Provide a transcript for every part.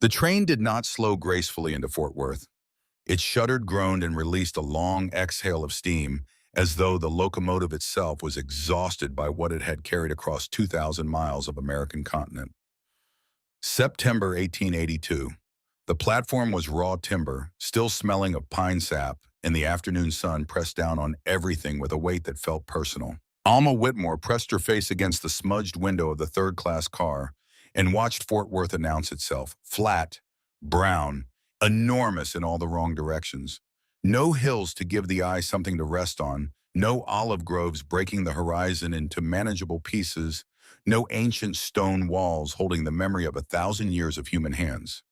The train did not slow gracefully into Fort Worth. It shuddered, groaned, and released a long exhale of steam, as though the locomotive itself was exhausted by what it had carried across 2,000 miles of American continent. September 1882. The platform was raw timber, still smelling of pine sap, and the afternoon sun pressed down on everything with a weight that felt personal. Alma Whitmore pressed her face against the smudged window of the third-class car and watched Fort Worth announce itself, flat, brown, enormous in all the wrong directions. No hills to give the eye something to rest on, no olive groves breaking the horizon into manageable pieces, no ancient stone walls holding the memory of 1,000 years of human hands.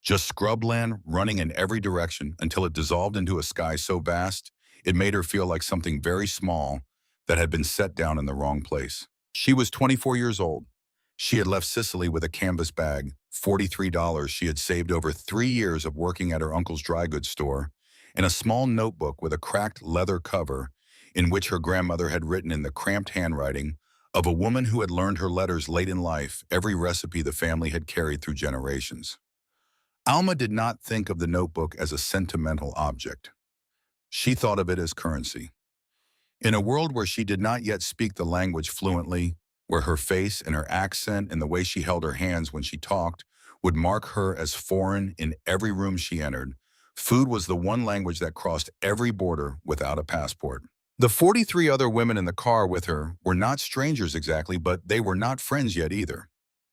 Just scrubland running in every direction until it dissolved into a sky so vast, it made her feel like something very small that had been set down in the wrong place. She was 24 years old. She had left Sicily with a canvas bag, $43 she had saved over 3 years of working at her uncle's dry goods store, and a small notebook with a cracked leather cover in which her grandmother had written in the cramped handwriting of a woman who had learned her letters late in life every recipe the family had carried through generations. Alma did not think of the notebook as a sentimental object. She thought of it as currency. In a world where she did not yet speak the language fluently, where her face and her accent and the way she held her hands when she talked would mark her as foreign in every room she entered, food was the one language that crossed every border without a passport. The 43 other women in the car with her were not strangers exactly, but they were not friends yet either.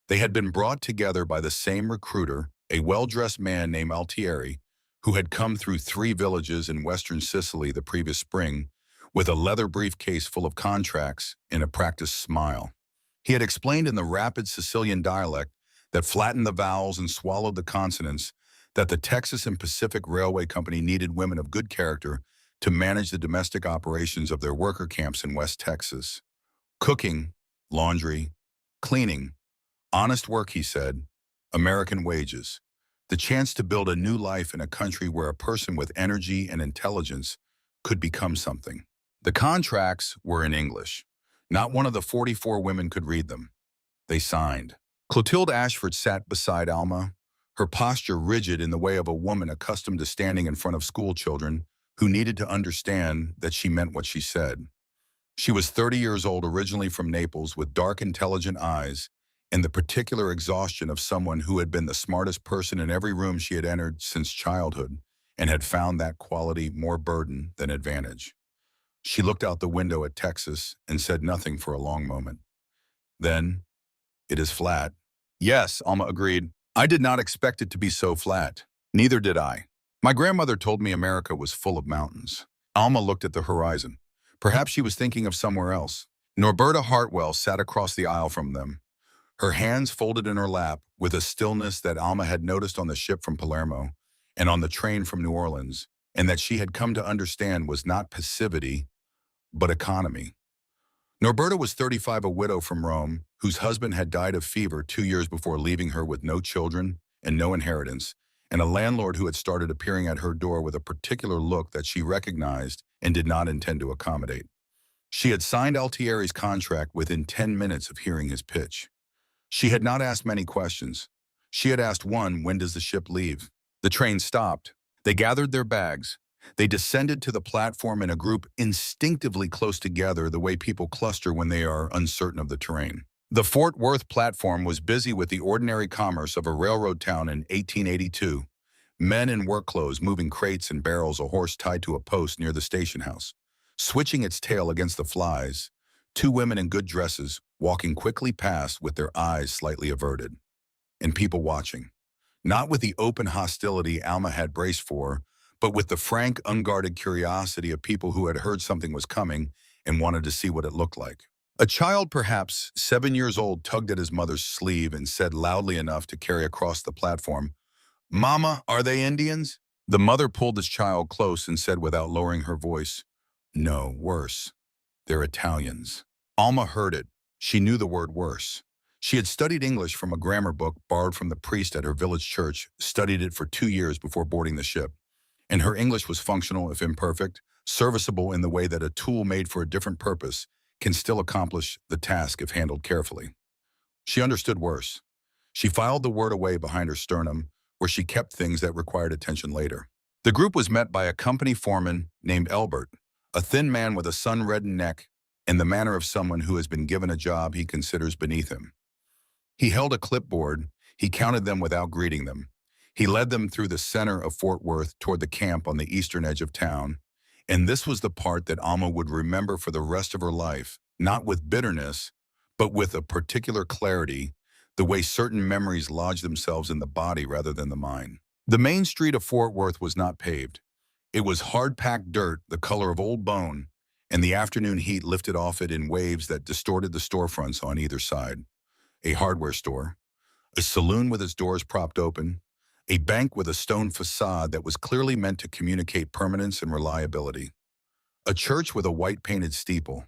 They had been brought together by the same recruiter, a well-dressed man named Altieri, who had come through 3 villages in western Sicily the previous spring with a leather briefcase full of contracts and a practiced smile. He had explained in the rapid Sicilian dialect that flattened the vowels and swallowed the consonants that the Texas and Pacific Railway Company needed women of good character to manage the domestic operations of their worker camps in West Texas. Cooking, laundry, cleaning, honest work, he said, American wages, the chance to build a new life in a country where a person with energy and intelligence could become something. The contracts were in English. Not one of the 44 women could read them. They signed. Clotilde Ashford sat beside Alma, her posture rigid in the way of a woman accustomed to standing in front of school children who needed to understand that she meant what she said. She was 30 years old, originally from Naples, with dark, intelligent eyes and the particular exhaustion of someone who had been the smartest person in every room she had entered since childhood and had found that quality more burden than advantage. She looked out the window at Texas and said nothing for a long moment. Then, "It is flat." "Yes," Alma agreed. "I did not expect it to be so flat." "Neither did I. My grandmother told me America was full of mountains." Alma looked at the horizon. Perhaps she was thinking of somewhere else. Norberta Hartwell sat across the aisle from them, her hands folded in her lap with a stillness that Alma had noticed on the ship from Palermo and on the train from New Orleans, and that she had come to understand was not passivity, but economy. Norberta was 35, a widow from Rome, whose husband had died of fever 2 years before, leaving her with no children and no inheritance, and a landlord who had started appearing at her door with a particular look that she recognized and did not intend to accommodate. She had signed Altieri's contract within 10 minutes of hearing his pitch. She had not asked many questions. She had asked one, when does the ship leave? The train stopped. They gathered their bags. They descended to the platform in a group instinctively close together, the way people cluster when they are uncertain of the terrain. The Fort Worth platform was busy with the ordinary commerce of a railroad town in 1882. Men in work clothes moving crates and barrels, a horse tied to a post near the station house, switching its tail against the flies, 2 women in good dresses walking quickly past with their eyes slightly averted, and people watching, not with the open hostility Alma had braced for, but with the frank, unguarded curiosity of people who had heard something was coming and wanted to see what it looked like. A child, perhaps 7 years old, tugged at his mother's sleeve and said loudly enough to carry across the platform, "Mama, are they Indians?" The mother pulled his child close and said without lowering her voice, "No, worse. They're Italians." Alma heard it. She knew the word worse. She had studied English from a grammar book borrowed from the priest at her village church, studied it for 2 years before boarding the ship. And her English was functional, if imperfect, serviceable in the way that a tool made for a different purpose can still accomplish the task if handled carefully. She understood worse. She filed the word away behind her sternum, where she kept things that required attention later. The group was met by a company foreman named Elbert, a thin man with a sun-reddened neck and the manner of someone who has been given a job he considers beneath him. He held a clipboard. He counted them without greeting them. He led them through the center of Fort Worth toward the camp on the eastern edge of town. And this was the part that Alma would remember for the rest of her life, not with bitterness, but with a particular clarity, the way certain memories lodge themselves in the body rather than the mind. The main street of Fort Worth was not paved. It was hard-packed dirt, the color of old bone, and the afternoon heat lifted off it in waves that distorted the storefronts on either side. A hardware store, a saloon with its doors propped open, a bank with a stone facade that was clearly meant to communicate permanence and reliability, a church with a white-painted steeple,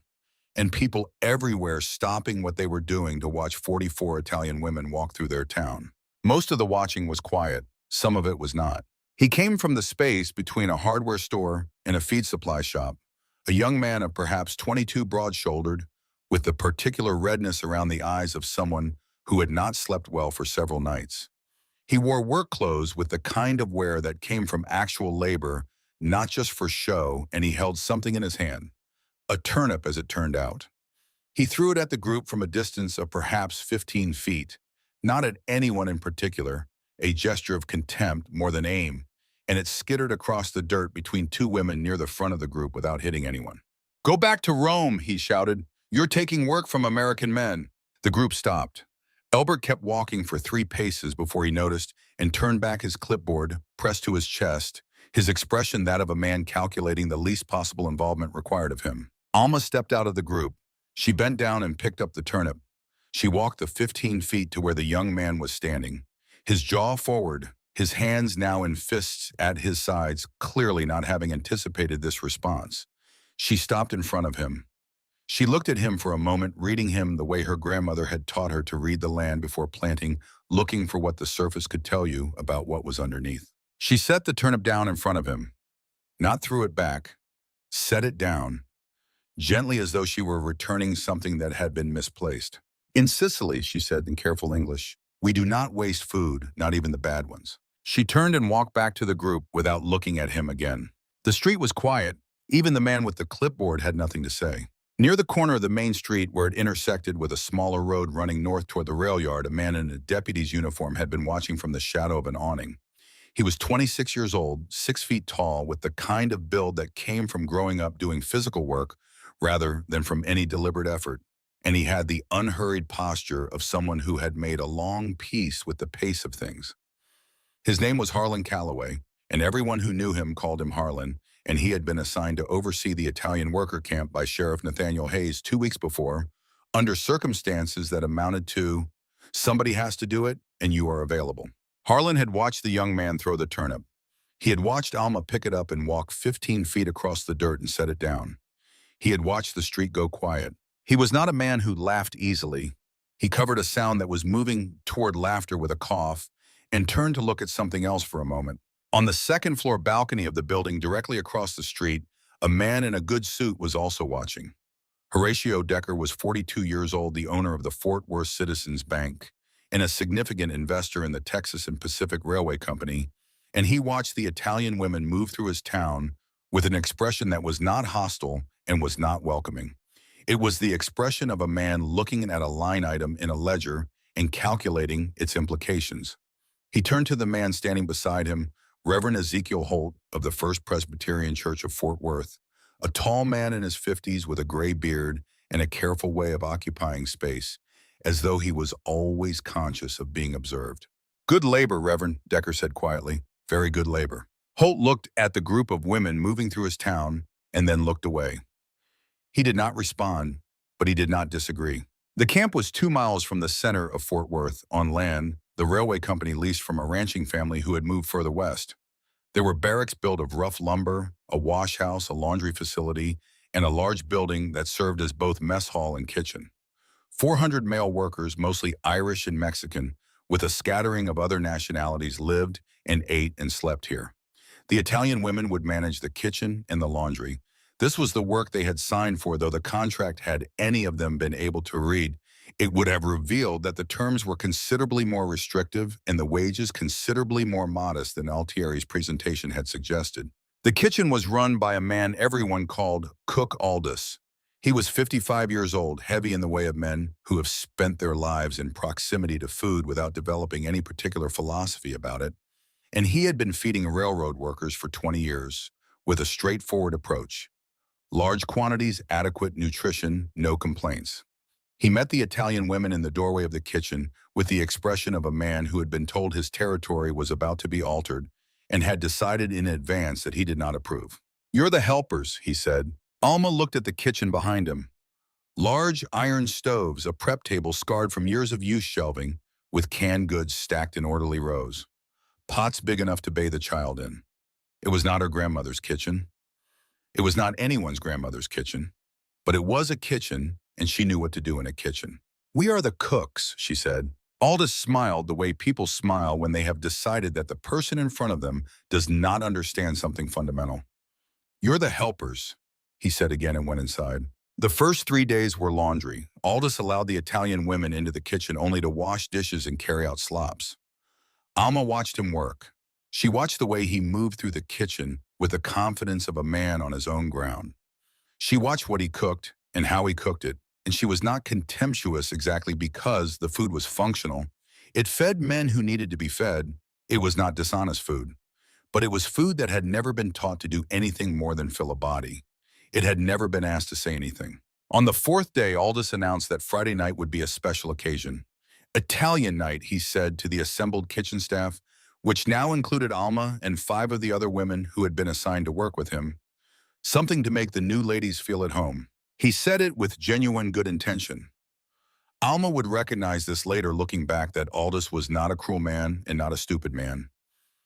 and people everywhere stopping what they were doing to watch 44 Italian women walk through their town. Most of the watching was quiet, some of it was not. He came from the space between a hardware store and a feed supply shop, a young man of perhaps 22, broad-shouldered, with the particular redness around the eyes of someone who had not slept well for several nights. He wore work clothes with the kind of wear that came from actual labor, not just for show, and he held something in his hand, a turnip as it turned out. He threw it at the group from a distance of perhaps 15 feet, not at anyone in particular, a gesture of contempt more than aim, and it skittered across the dirt between two women near the front of the group without hitting anyone. "Go back to Rome," he shouted. "You're taking work from American men." The group stopped. Elbert kept walking for 3 paces before he noticed and turned back his clipboard, pressed to his chest, his expression that of a man calculating the least possible involvement required of him. Alma stepped out of the group. She bent down and picked up the turnip. She walked the 15 feet to where the young man was standing, his jaw forward, his hands now in fists at his sides, clearly not having anticipated this response. She stopped in front of him. She looked at him for a moment, reading him the way her grandmother had taught her to read the land before planting, looking for what the surface could tell you about what was underneath. She set the turnip down in front of him, not threw it back, set it down, gently as though she were returning something that had been misplaced. "In Sicily," she said in careful English, "we do not waste food, not even the bad ones." She turned and walked back to the group without looking at him again. The street was quiet. Even the man with the clipboard had nothing to say. Near the corner of the main street where it intersected with a smaller road running north toward the rail yard, a man in a deputy's uniform had been watching from the shadow of an awning. He was 26 years old, 6 feet tall, with the kind of build that came from growing up doing physical work rather than from any deliberate effort. And he had the unhurried posture of someone who had made a long peace with the pace of things. His name was Harlan Calloway, and everyone who knew him called him Harlan, and he had been assigned to oversee the Italian worker camp by Sheriff Nathaniel Hayes 2 weeks before, under circumstances that amounted to, somebody has to do it, and you are available. Harlan had watched the young man throw the turnip. He had watched Alma pick it up and walk 15 feet across the dirt and set it down. He had watched the street go quiet. He was not a man who laughed easily. He covered a sound that was moving toward laughter with a cough and turned to look at something else for a moment. On the second-floor balcony of the building directly across the street, a man in a good suit was also watching. Horatio Decker was 42 years old, the owner of the Fort Worth Citizens Bank, and a significant investor in the Texas and Pacific Railway Company, and he watched the Italian women move through his town with an expression that was not hostile and was not welcoming. It was the expression of a man looking at a line item in a ledger and calculating its implications. He turned to the man standing beside him, Reverend Ezekiel Holt of the First Presbyterian Church of Fort Worth, a tall man in his 50s with a gray beard and a careful way of occupying space, as though he was always conscious of being observed. "Good labor, Reverend," Decker said quietly. "Very good labor." Holt looked at the group of women moving through his town and then looked away. He did not respond, but he did not disagree. The camp was 2 miles from the center of Fort Worth, on land the railway company leased from a ranching family who had moved further west. There were barracks built of rough lumber, a wash house, a laundry facility, and a large building that served as both mess hall and kitchen. 400 male workers, mostly Irish and Mexican, with a scattering of other nationalities, lived and ate and slept here. The Italian women would manage the kitchen and the laundry. This was the work they had signed for, though the contract, had any of them been able to read, It would have revealed that the terms were considerably more restrictive and the wages considerably more modest than Altieri's presentation had suggested. The kitchen was run by a man everyone called Cook Aldous. He was 55 years old, heavy in the way of men who have spent their lives in proximity to food without developing any particular philosophy about it, and he had been feeding railroad workers for 20 years with a straightforward approach. Large quantities, adequate nutrition, no complaints. He met the Italian women in the doorway of the kitchen with the expression of a man who had been told his territory was about to be altered and had decided in advance that he did not approve. "You're the helpers," he said. Alma looked at the kitchen behind him. Large iron stoves, a prep table scarred from years of use shelving, with canned goods stacked in orderly rows. Pots big enough to bathe a child in. It was not her grandmother's kitchen. It was not anyone's grandmother's kitchen. But it was a kitchen, and she knew what to do in a kitchen. "We are the cooks," she said. Aldous smiled the way people smile when they have decided that the person in front of them does not understand something fundamental. "You're the helpers," he said again and went inside. The first 3 days were laundry. Aldous allowed the Italian women into the kitchen only to wash dishes and carry out slops. Alma watched him work. She watched the way he moved through the kitchen with the confidence of a man on his own ground. She watched what he cooked and how he cooked it, and she was not contemptuous exactly because the food was functional. It fed men who needed to be fed. It was not dishonest food, but it was food that had never been taught to do anything more than fill a body. It had never been asked to say anything. On the fourth day, Aldous announced that Friday night would be a special occasion. Italian night, he said to the assembled kitchen staff, which now included Alma and 5 of the other women who had been assigned to work with him. Something to make the new ladies feel at home. He said it with genuine good intention. Alma would recognize this later looking back that Aldous was not a cruel man and not a stupid man.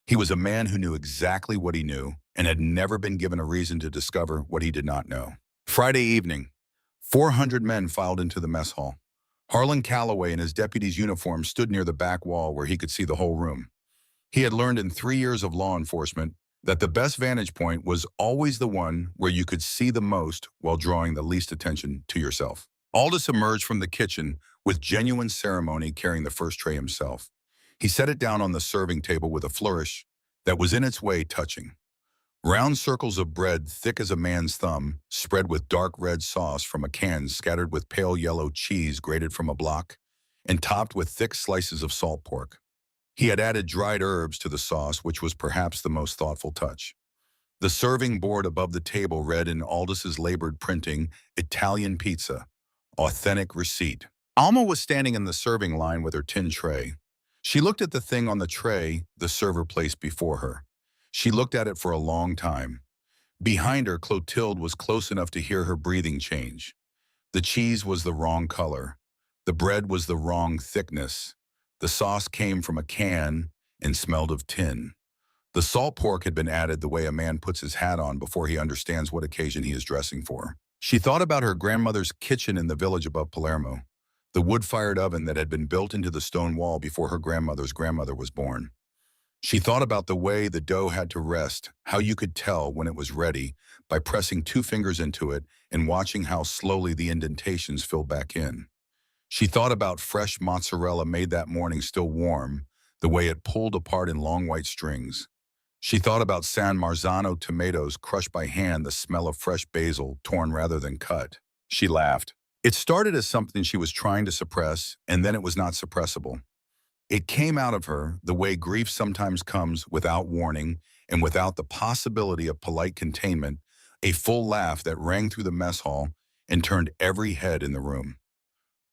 He was a man who knew exactly what he knew and had never been given a reason to discover what he did not know. Friday evening, 400 men filed into the mess hall. Harlan Calloway in his deputy's uniform stood near the back wall where he could see the whole room. He had learned in 3 years of law enforcement that the best vantage point was always the one where you could see the most while drawing the least attention to yourself. Aldous emerged from the kitchen with genuine ceremony, carrying the first tray himself. He set it down on the serving table with a flourish that was in its way touching. Round circles of bread, thick as a man's thumb, spread with dark red sauce from a can scattered with pale yellow cheese grated from a block, and topped with thick slices of salt pork. He had added dried herbs to the sauce, which was perhaps the most thoughtful touch. The serving board above the table read in Aldous' labored printing, "Italian pizza, authentic receipt." Alma was standing in the serving line with her tin tray. She looked at the thing on the tray the server placed before her. She looked at it for a long time. Behind her, Clotilde was close enough to hear her breathing change. The cheese was the wrong color. The bread was the wrong thickness. The sauce came from a can and smelled of tin. The salt pork had been added the way a man puts his hat on before he understands what occasion he is dressing for. She thought about her grandmother's kitchen in the village above Palermo, the wood-fired oven that had been built into the stone wall before her grandmother's grandmother was born. She thought about the way the dough had to rest, how you could tell when it was ready by pressing 2 fingers into it and watching how slowly the indentations filled back in. She thought about fresh mozzarella made that morning still warm, the way it pulled apart in long white strings. She thought about San Marzano tomatoes crushed by hand, the smell of fresh basil, torn rather than cut. She laughed. It started as something she was trying to suppress, and then it was not suppressible. It came out of her the way grief sometimes comes without warning and without the possibility of polite containment, a full laugh that rang through the mess hall and turned every head in the room.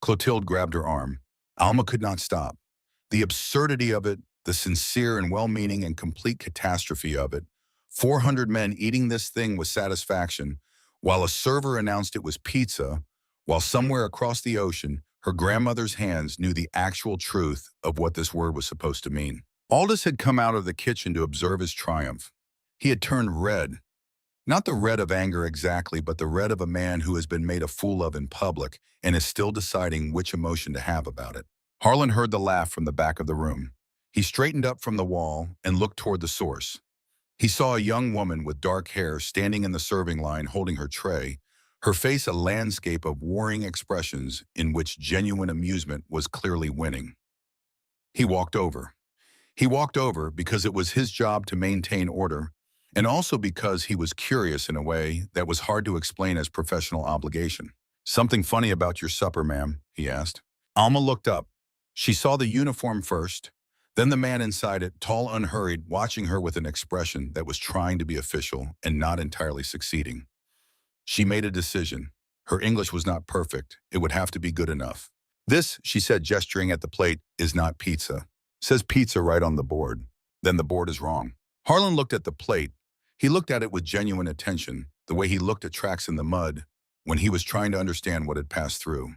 Clotilde grabbed her arm. Alma could not stop. The absurdity of it, the sincere and well-meaning and complete catastrophe of it. 400 men eating this thing with satisfaction, while a server announced it was pizza, while somewhere across the ocean, her grandmother's hands knew the actual truth of what this word was supposed to mean. Aldous had come out of the kitchen to observe his triumph. He had turned red. Not the red of anger exactly, but the red of a man who has been made a fool of in public and is still deciding which emotion to have about it. Harlan heard the laugh from the back of the room. He straightened up from the wall and looked toward the source. He saw a young woman with dark hair standing in the serving line holding her tray, her face a landscape of warring expressions in which genuine amusement was clearly winning. He walked over. He walked over because it was his job to maintain order, and also because he was curious in a way that was hard to explain as professional obligation. "Something funny about your supper, ma'am?" he asked. Alma looked up. She saw the uniform first, then the man inside it, tall, unhurried, watching her with an expression that was trying to be official and not entirely succeeding. She made a decision. Her English was not perfect. It would have to be good enough. "This," she said, gesturing at the plate, "is not pizza. Says pizza right on the board. Then the board is wrong." Harlan looked at the plate. He looked at it with genuine attention, the way he looked at tracks in the mud when he was trying to understand what had passed through.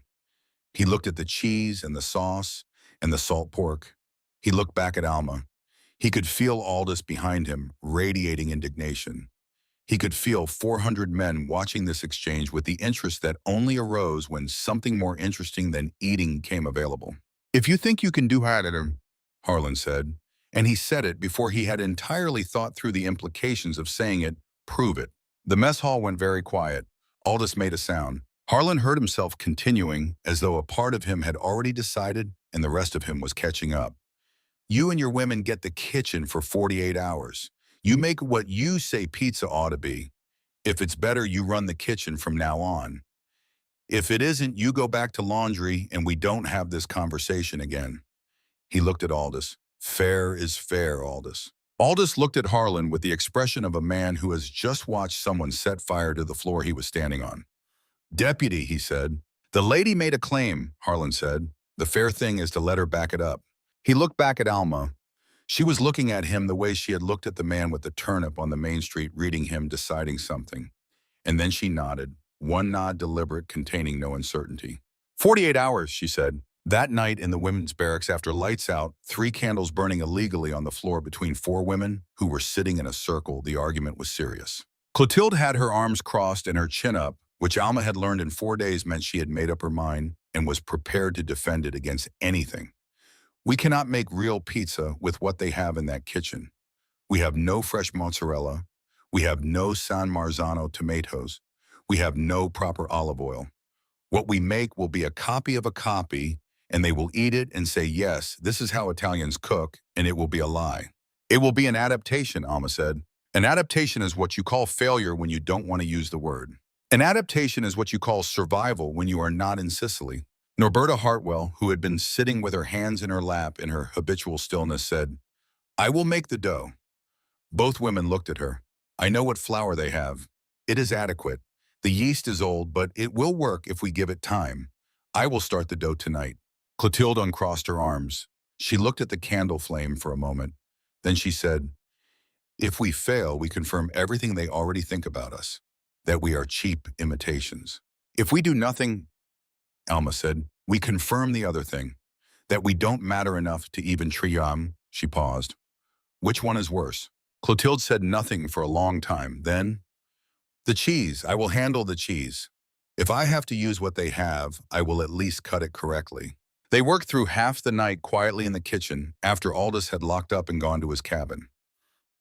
He looked at the cheese and the sauce and the salt pork. He looked back at Alma. He could feel Aldous behind him, radiating indignation. He could feel 400 men watching this exchange with the interest that only arose when something more interesting than eating came available. "If you think you can do that at him," Harlan said, and he said it before he had entirely thought through the implications of saying it, "prove it." The mess hall went very quiet. Aldous made a sound. Harlan heard himself continuing as though a part of him had already decided and the rest of him was catching up. "You and your women get the kitchen for 48 hours. You make what you say pizza ought to be. If it's better, you run the kitchen from now on. If it isn't, you go back to laundry and we don't have this conversation again." He looked at Aldous. "Fair is fair, Aldous." Aldous looked at Harlan with the expression of a man who has just watched someone set fire to the floor he was standing on. "Deputy," he said. "The lady made a claim," Harlan said. "The fair thing is to let her back it up." He looked back at Alma. She was looking at him the way she had looked at the man with the turnip on the main street, reading him, deciding something. And then she nodded, one nod deliberate, containing no uncertainty. 48 hours, she said. That night in the women's barracks, after lights out, 3 candles burning illegally on the floor between 4 women who were sitting in a circle, the argument was serious. Clotilde had her arms crossed and her chin up, which Alma had learned in 4 days meant she had made up her mind and was prepared to defend it against anything. "We cannot make real pizza with what they have in that kitchen. We have no fresh mozzarella. We have no San Marzano tomatoes. We have no proper olive oil. What we make will be a copy of a copy, and they will eat it and say, yes, this is how Italians cook, and it will be a lie." "It will be an adaptation," Alma said. "An adaptation is what you call failure when you don't want to use the word. An adaptation is what you call survival when you are not in Sicily." Norberta Hartwell, who had been sitting with her hands in her lap in her habitual stillness, said, "I will make the dough." Both women looked at her. "I know what flour they have. It is adequate. The yeast is old, but it will work if we give it time. I will start the dough tonight." Clotilde uncrossed her arms. She looked at the candle flame for a moment. Then she said, "If we fail, we confirm everything they already think about us, that we are cheap imitations. If we do nothing," Alma said, "we confirm the other thing, that we don't matter enough to even triumph." She paused. "Which one is worse?" Clotilde said nothing for a long time. Then, "The cheese. I will handle the cheese. If I have to use what they have, I will at least cut it correctly." They worked through half the night quietly in the kitchen after Aldous had locked up and gone to his cabin.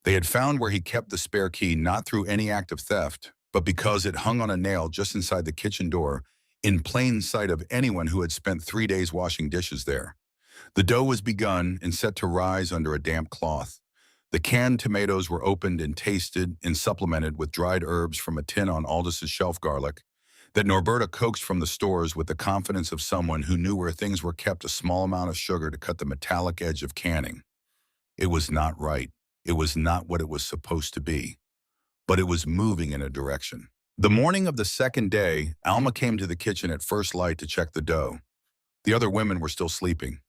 They had found where he kept the spare key not through any act of theft, but because it hung on a nail just inside the kitchen door, in plain sight of anyone who had spent 3 days washing dishes there. The dough was begun and set to rise under a damp cloth. The canned tomatoes were opened and tasted and supplemented with dried herbs from a tin on Aldous' shelf, garlic that Norberta coaxed from the stores with the confidence of someone who knew where things were kept, a small amount of sugar to cut the metallic edge of canning. It was not right. It was not what it was supposed to be. But it was moving in a direction. The morning of the second day, Alma came to the kitchen at first light to check the dough. The other women were still sleeping.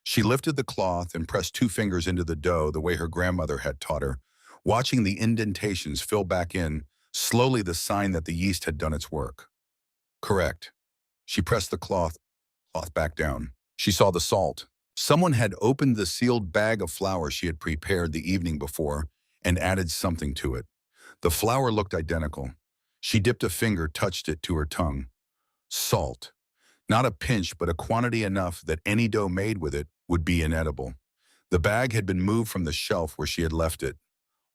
She lifted the cloth and pressed 2 fingers into the dough the way her grandmother had taught her, watching the indentations fill back in, slowly, the sign that the yeast had done its work. Correct. She pressed the cloth back down. She saw the salt. Someone had opened the sealed bag of flour she had prepared the evening before and added something to it. The flour looked identical. She dipped a finger, touched it to her tongue. Salt. Not a pinch, but a quantity enough that any dough made with it would be inedible. The bag had been moved from the shelf where she had left it.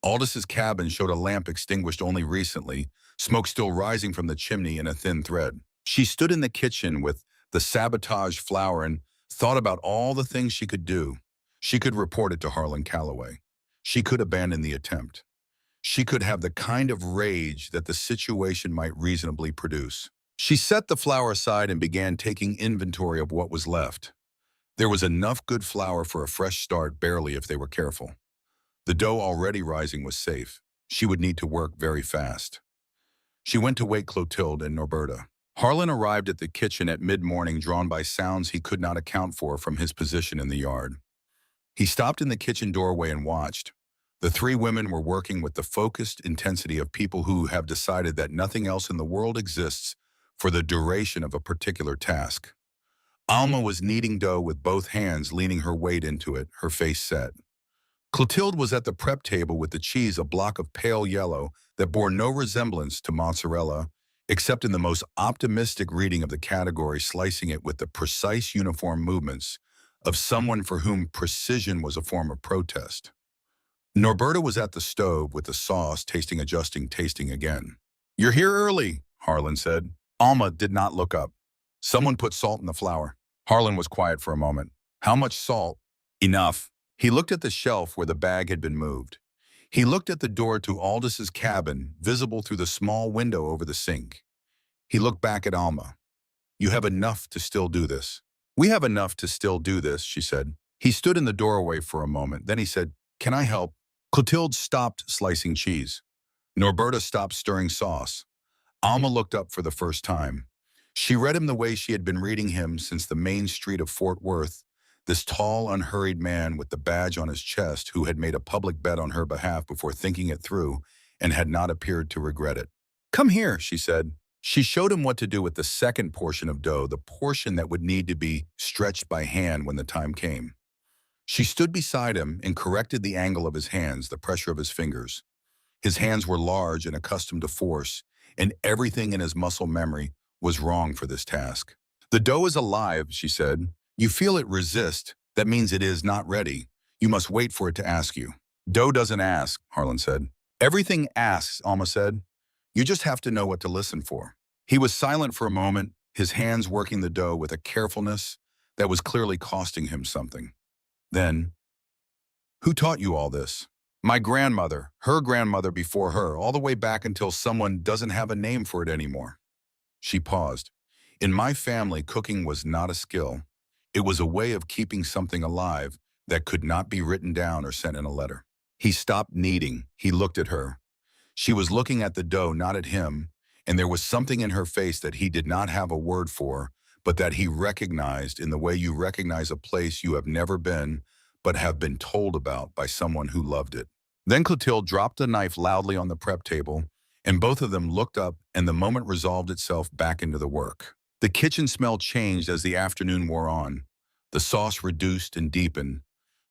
Aldous' cabin showed a lamp extinguished only recently, smoke still rising from the chimney in a thin thread. She stood in the kitchen with the sabotaged flour and thought about all the things she could do. She could report it to Harlan Calloway. She could abandon the attempt. She could have the kind of rage that the situation might reasonably produce. She set the flour aside and began taking inventory of what was left. There was enough good flour for a fresh start, barely if they were careful. The dough already rising was safe. She would need to work very fast. She went to wake Clotilde and Norberta. Harlan arrived at the kitchen at mid-morning, drawn by sounds he could not account for from his position in the yard. He stopped in the kitchen doorway and watched. The three women were working with the focused intensity of people who have decided that nothing else in the world exists for the duration of a particular task. Alma was kneading dough with both hands, leaning her weight into it, her face set. Clotilde was at the prep table with the cheese, a block of pale yellow that bore no resemblance to mozzarella, except in the most optimistic reading of the category, slicing it with the precise uniform movements of someone for whom precision was a form of protest. Norberta was at the stove with the sauce, tasting again. "You're here early," Harlan said. Alma did not look up. "Someone put salt in the flour." Harlan was quiet for a moment. "How much salt?" "Enough." He looked at the shelf where the bag had been moved. He looked at the door to Aldous' cabin, visible through the small window over the sink. He looked back at Alma. "You have enough to still do this." "We have enough to still do this," she said. He stood in the doorway for a moment. Then he said, "Can I help?" Clotilde stopped slicing cheese. Norberta stopped stirring sauce. Alma looked up for the first time. She read him the way she had been reading him since the main street of Fort Worth, this tall, unhurried man with the badge on his chest who had made a public bet on her behalf before thinking it through and had not appeared to regret it. "Come here," she said. She showed him what to do with the second portion of dough, the portion that would need to be stretched by hand when the time came. She stood beside him and corrected the angle of his hands, the pressure of his fingers. His hands were large and accustomed to force, and everything in his muscle memory was wrong for this task. "The dough is alive," she said. "You feel it resist. That means it is not ready. You must wait for it to ask you." "Dough doesn't ask," Harlan said. "Everything asks," Alma said. "You just have to know what to listen for." He was silent for a moment, his hands working the dough with a carefulness that was clearly costing him something. Then, "Who taught you all this?" "My grandmother, her grandmother before her, all the way back until someone doesn't have a name for it anymore." She paused. "In my family, cooking was not a skill. It was a way of keeping something alive that could not be written down or sent in a letter." He stopped kneading. He looked at her. She was looking at the dough, not at him, and there was something in her face that he did not have a word for, but that he recognized in the way you recognize a place you have never been, but have been told about by someone who loved it. Then Clotilde dropped the knife loudly on the prep table, and both of them looked up, and the moment resolved itself back into the work. The kitchen smell changed as the afternoon wore on. The sauce reduced and deepened.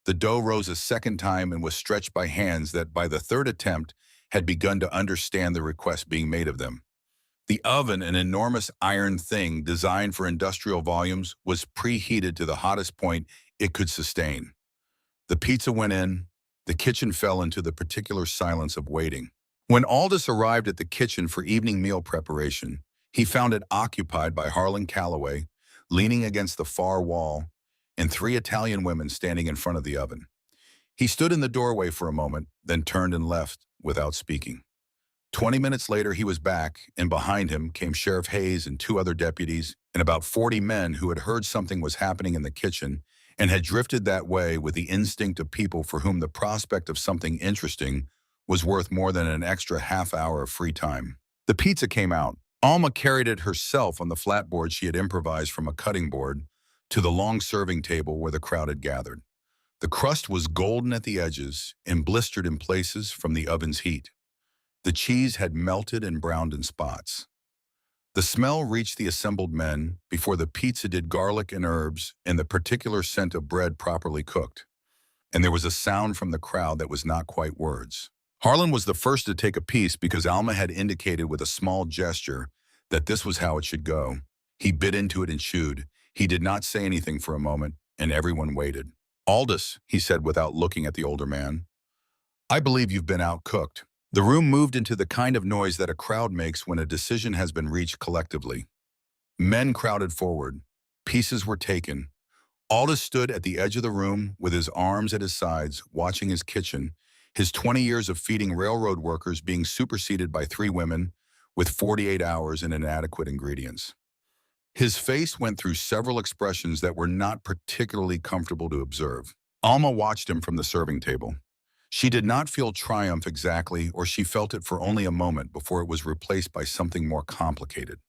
The dough rose a second time and was stretched by hands that, by the third attempt, had begun to understand the request being made of them. The oven, an enormous iron thing designed for industrial volumes, was preheated to the hottest point it could sustain. The pizza went in. The kitchen fell into the particular silence of waiting. When Aldous arrived at the kitchen for evening meal preparation, he found it occupied by Harlan Calloway, leaning against the far wall, and three Italian women standing in front of the oven. He stood in the doorway for a moment, then turned and left without speaking. 20 minutes later, he was back, and behind him came Sheriff Hayes and two other deputies and about 40 men who had heard something was happening in the kitchen and had drifted that way with the instinct of people for whom the prospect of something interesting was worth more than an extra half hour of free time. The pizza came out. Alma carried it herself on the flatboard she had improvised from a cutting board to the long serving table where the crowd had gathered. The crust was golden at the edges and blistered in places from the oven's heat. The cheese had melted and browned in spots. The smell reached the assembled men before the pizza did garlic and herbs and the particular scent of bread properly cooked. And there was a sound from the crowd that was not quite words. Harlan was the first to take a piece because Alma had indicated with a small gesture that this was how it should go. He bit into it and chewed. He did not say anything for a moment, and everyone waited. "Aldous," he said without looking at the older man, I believe you've been outcooked. The room moved into the kind of noise that a crowd makes when a decision has been reached collectively. Men crowded forward. Pieces were taken. Aldous stood at the edge of the room with his arms at his sides, watching his kitchen, his 20 years of feeding railroad workers being superseded by three women with 48 hours and inadequate ingredients. His face went through several expressions that were not particularly comfortable to observe. Alma watched him from the serving table. She did not feel triumph exactly, or she felt it for only a moment before it was replaced by something more complicated.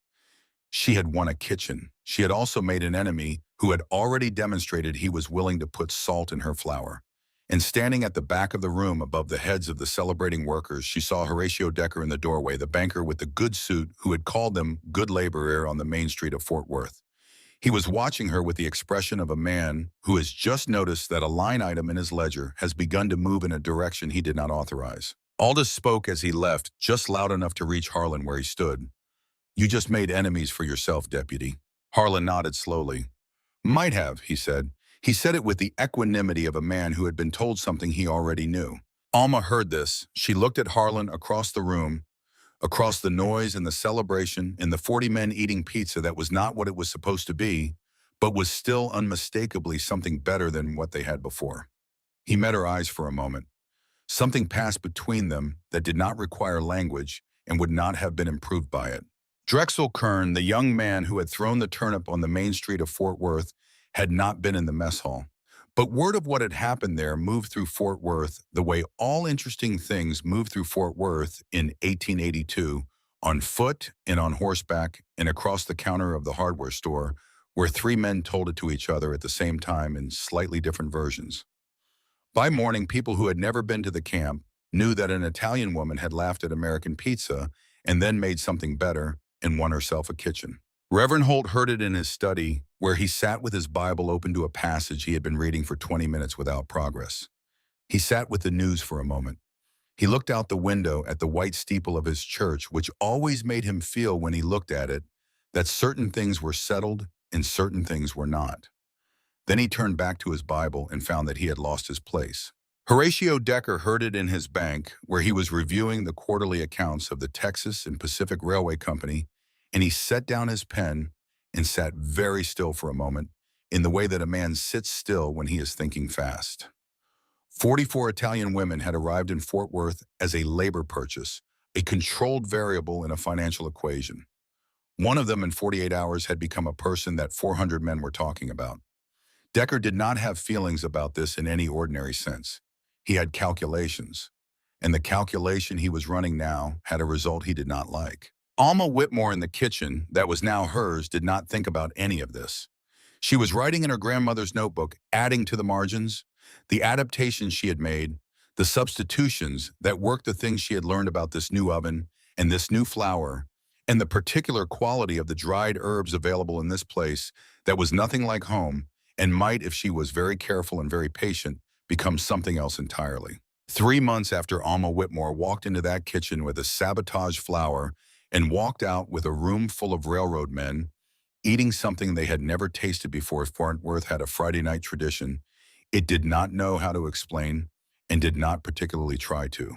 She had won a kitchen. She had also made an enemy who had already demonstrated he was willing to put salt in her flour. And standing at the back of the room above the heads of the celebrating workers, she saw Horatio Decker in the doorway, the banker with the good suit who had called them good laborer on the main street of Fort Worth. He was watching her with the expression of a man who has just noticed that a line item in his ledger has begun to move in a direction he did not authorize. Aldous spoke as he left, just loud enough to reach Harlan where he stood. "You just made enemies for yourself, deputy." Harlan nodded slowly. "Might have," he said. He said it with the equanimity of a man who had been told something he already knew. Alma heard this. She looked at Harlan across the room, across the noise and the celebration and the 40 men eating pizza that was not what it was supposed to be, but was still unmistakably something better than what they had before. He met her eyes for a moment. Something passed between them that did not require language and would not have been improved by it. Drexel Kern, the young man who had thrown the turnip on the main street of Fort Worth, had not been in the mess hall. But word of what had happened there moved through Fort Worth the way all interesting things moved through Fort Worth in 1882, on foot and on horseback and across the counter of the hardware store, where three men told it to each other at the same time in slightly different versions. By morning, people who had never been to the camp knew that an Italian woman had laughed at American pizza and then made something better and won herself a kitchen. Reverend Holt heard it in his study, where he sat with his Bible open to a passage he had been reading for 20 minutes without progress. He sat with the news for a moment. He looked out the window at the white steeple of his church, which always made him feel when he looked at it that certain things were settled and certain things were not. Then he turned back to his Bible and found that he had lost his place. Horatio Decker heard it in his bank, where he was reviewing the quarterly accounts of the Texas and Pacific Railway Company, and he set down his pen and sat very still for a moment, in the way that a man sits still when he is thinking fast. 44 Italian women had arrived in Fort Worth as a labor purchase, a controlled variable in a financial equation. One of them in 48 hours had become a person that 400 men were talking about. Decker did not have feelings about this in any ordinary sense. He had calculations, and the calculation he was running now had a result he did not like. Alma Whitmore in the kitchen, that was now hers, did not think about any of this. She was writing in her grandmother's notebook, adding to the margins, the adaptations she had made, the substitutions that worked the things she had learned about this new oven and this new flour, and the particular quality of the dried herbs available in this place that was nothing like home and might, if she was very careful and very patient, become something else entirely. 3 months after Alma Whitmore walked into that kitchen with a sabotaged flour and walked out with a room full of railroad men, eating something they had never tasted before, Fort Worth had a Friday night tradition it did not know how to explain and did not particularly try to.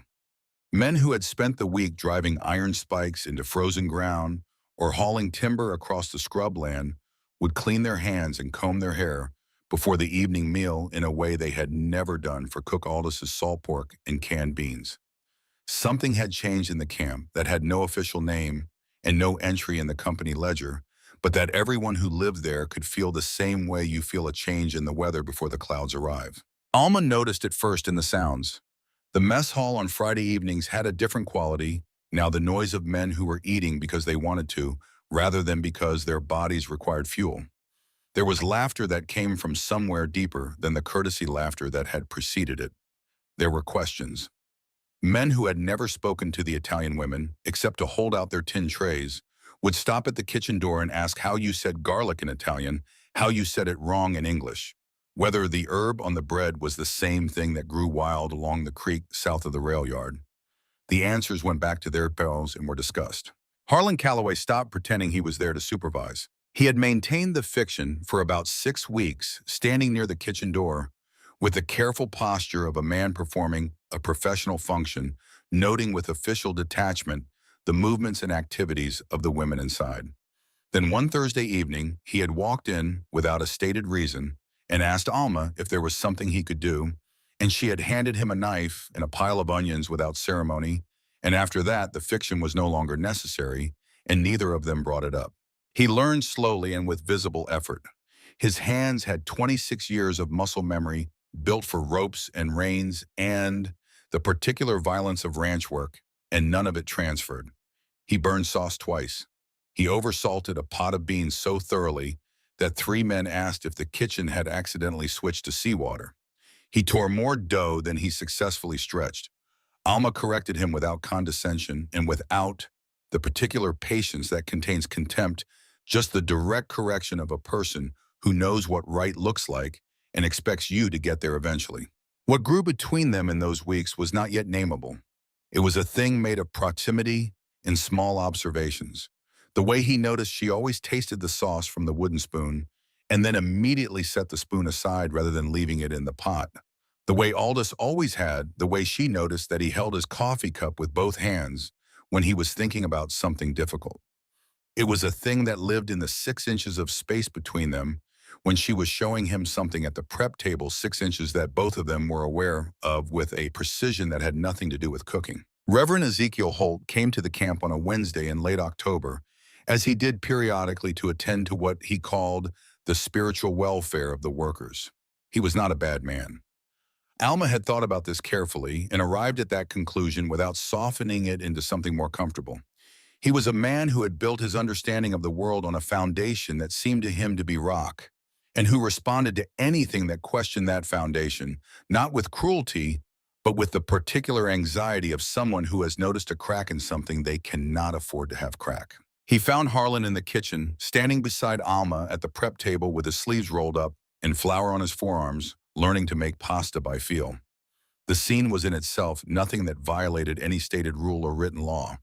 Men who had spent the week driving iron spikes into frozen ground or hauling timber across the scrubland would clean their hands and comb their hair before the evening meal in a way they had never done for Cook Aldous' salt pork and canned beans. Something had changed in the camp that had no official name and no entry in the company ledger, but that everyone who lived there could feel the same way you feel a change in the weather before the clouds arrive. Alma noticed it first in the sounds. The mess hall on Friday evenings had a different quality, now the noise of men who were eating because they wanted to, rather than because their bodies required fuel. There was laughter that came from somewhere deeper than the courtesy laughter that had preceded it. There were questions. Men who had never spoken to the Italian women, except to hold out their tin trays, would stop at the kitchen door and ask how you said garlic in Italian, how you said it wrong in English, whether the herb on the bread was the same thing that grew wild along the creek south of the rail yard. The answers went back to their pals and were discussed. Harlan Calloway stopped pretending he was there to supervise. He had maintained the fiction for about 6 weeks, standing near the kitchen door, with the careful posture of a man performing a professional function, noting with official detachment the movements and activities of the women inside. Then one Thursday evening, he had walked in without a stated reason and asked Alma if there was something he could do, and she had handed him a knife and a pile of onions without ceremony, and after that, the fiction was no longer necessary, and neither of them brought it up. He learned slowly and with visible effort. His hands had 26 years of muscle memory built for ropes and reins and the particular violence of ranch work, and none of it transferred. He burned sauce twice. He oversalted a pot of beans so thoroughly that 3 men asked if the kitchen had accidentally switched to seawater. He tore more dough than he successfully stretched. Alma corrected him without condescension and without the particular patience that contains contempt, just the direct correction of a person who knows what right looks like and expects you to get there eventually. What grew between them in those weeks was not yet nameable. It was a thing made of proximity and small observations. The way he noticed she always tasted the sauce from the wooden spoon and then immediately set the spoon aside rather than leaving it in the pot. The way Aldous always had, the way she noticed that he held his coffee cup with both hands when he was thinking about something difficult. It was a thing that lived in the 6 inches of space between them when she was showing him something at the prep table, 6 inches that both of them were aware of with a precision that had nothing to do with cooking. Reverend Ezekiel Holt came to the camp on a Wednesday in late October, as he did periodically to attend to what he called the spiritual welfare of the workers. He was not a bad man. Alma had thought about this carefully and arrived at that conclusion without softening it into something more comfortable. He was a man who had built his understanding of the world on a foundation that seemed to him to be rock, and who responded to anything that questioned that foundation, not with cruelty, but with the particular anxiety of someone who has noticed a crack in something they cannot afford to have crack. He found Harlan in the kitchen, standing beside Alma at the prep table with his sleeves rolled up and flour on his forearms, learning to make pasta by feel. The scene was in itself nothing that violated any stated rule or written law.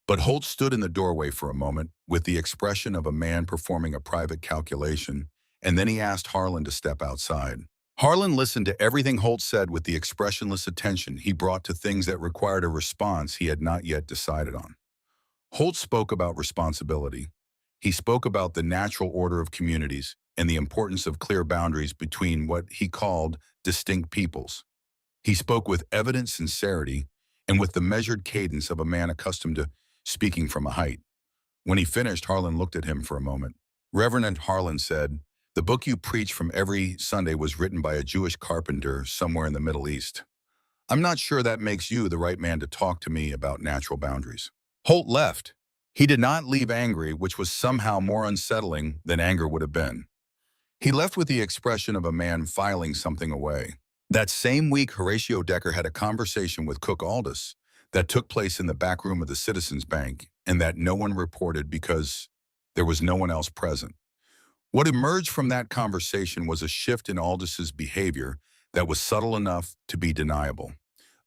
But Holt stood in the doorway for a moment with the expression of a man performing a private calculation, and then he asked Harlan to step outside. Harlan listened to everything Holt said with the expressionless attention he brought to things that required a response he had not yet decided on. Holt spoke about responsibility. He spoke about the natural order of communities and the importance of clear boundaries between what he called distinct peoples. He spoke with evident sincerity and with the measured cadence of a man accustomed to speaking from a height. When he finished, Harlan looked at him for a moment. Reverend Harlan said, "The book you preach from every Sunday was written by a Jewish carpenter somewhere in the Middle East. I'm not sure that makes you the right man to talk to me about natural boundaries." Holt left. He did not leave angry, which was somehow more unsettling than anger would have been. He left with the expression of a man filing something away. That same week, Horatio Decker had a conversation with Cook Aldous that took place in the back room of the Citizens Bank and that no one reported because there was no one else present. What emerged from that conversation was a shift in Aldous's behavior that was subtle enough to be deniable.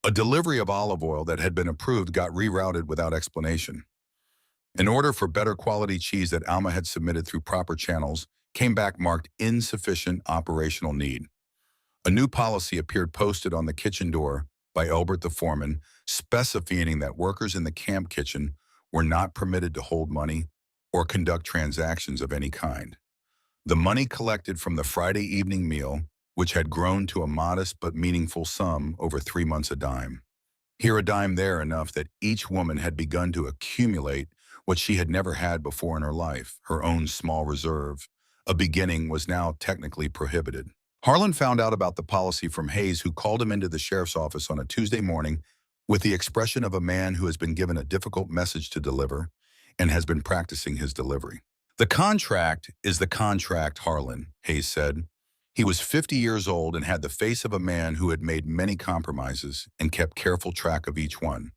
A delivery of olive oil that had been approved got rerouted without explanation. An order for better quality cheese that Alma had submitted through proper channels came back marked insufficient operational need. A new policy appeared posted on the kitchen door by Elbert the foreman, specifying that workers in the camp kitchen were not permitted to hold money or conduct transactions of any kind. The money collected from the Friday evening meal, which had grown to a modest but meaningful sum over 3 months a dime. Here a dime, there enough that each woman had begun to accumulate what she had never had before in her life, her own small reserve. A beginning was now technically prohibited. Harlan found out about the policy from Hayes, who called him into the sheriff's office on a Tuesday morning with the expression of a man who has been given a difficult message to deliver and has been practicing his delivery. "The contract is the contract, Harlan," Hayes said. He was 50 years old and had the face of a man who had made many compromises and kept careful track of each one.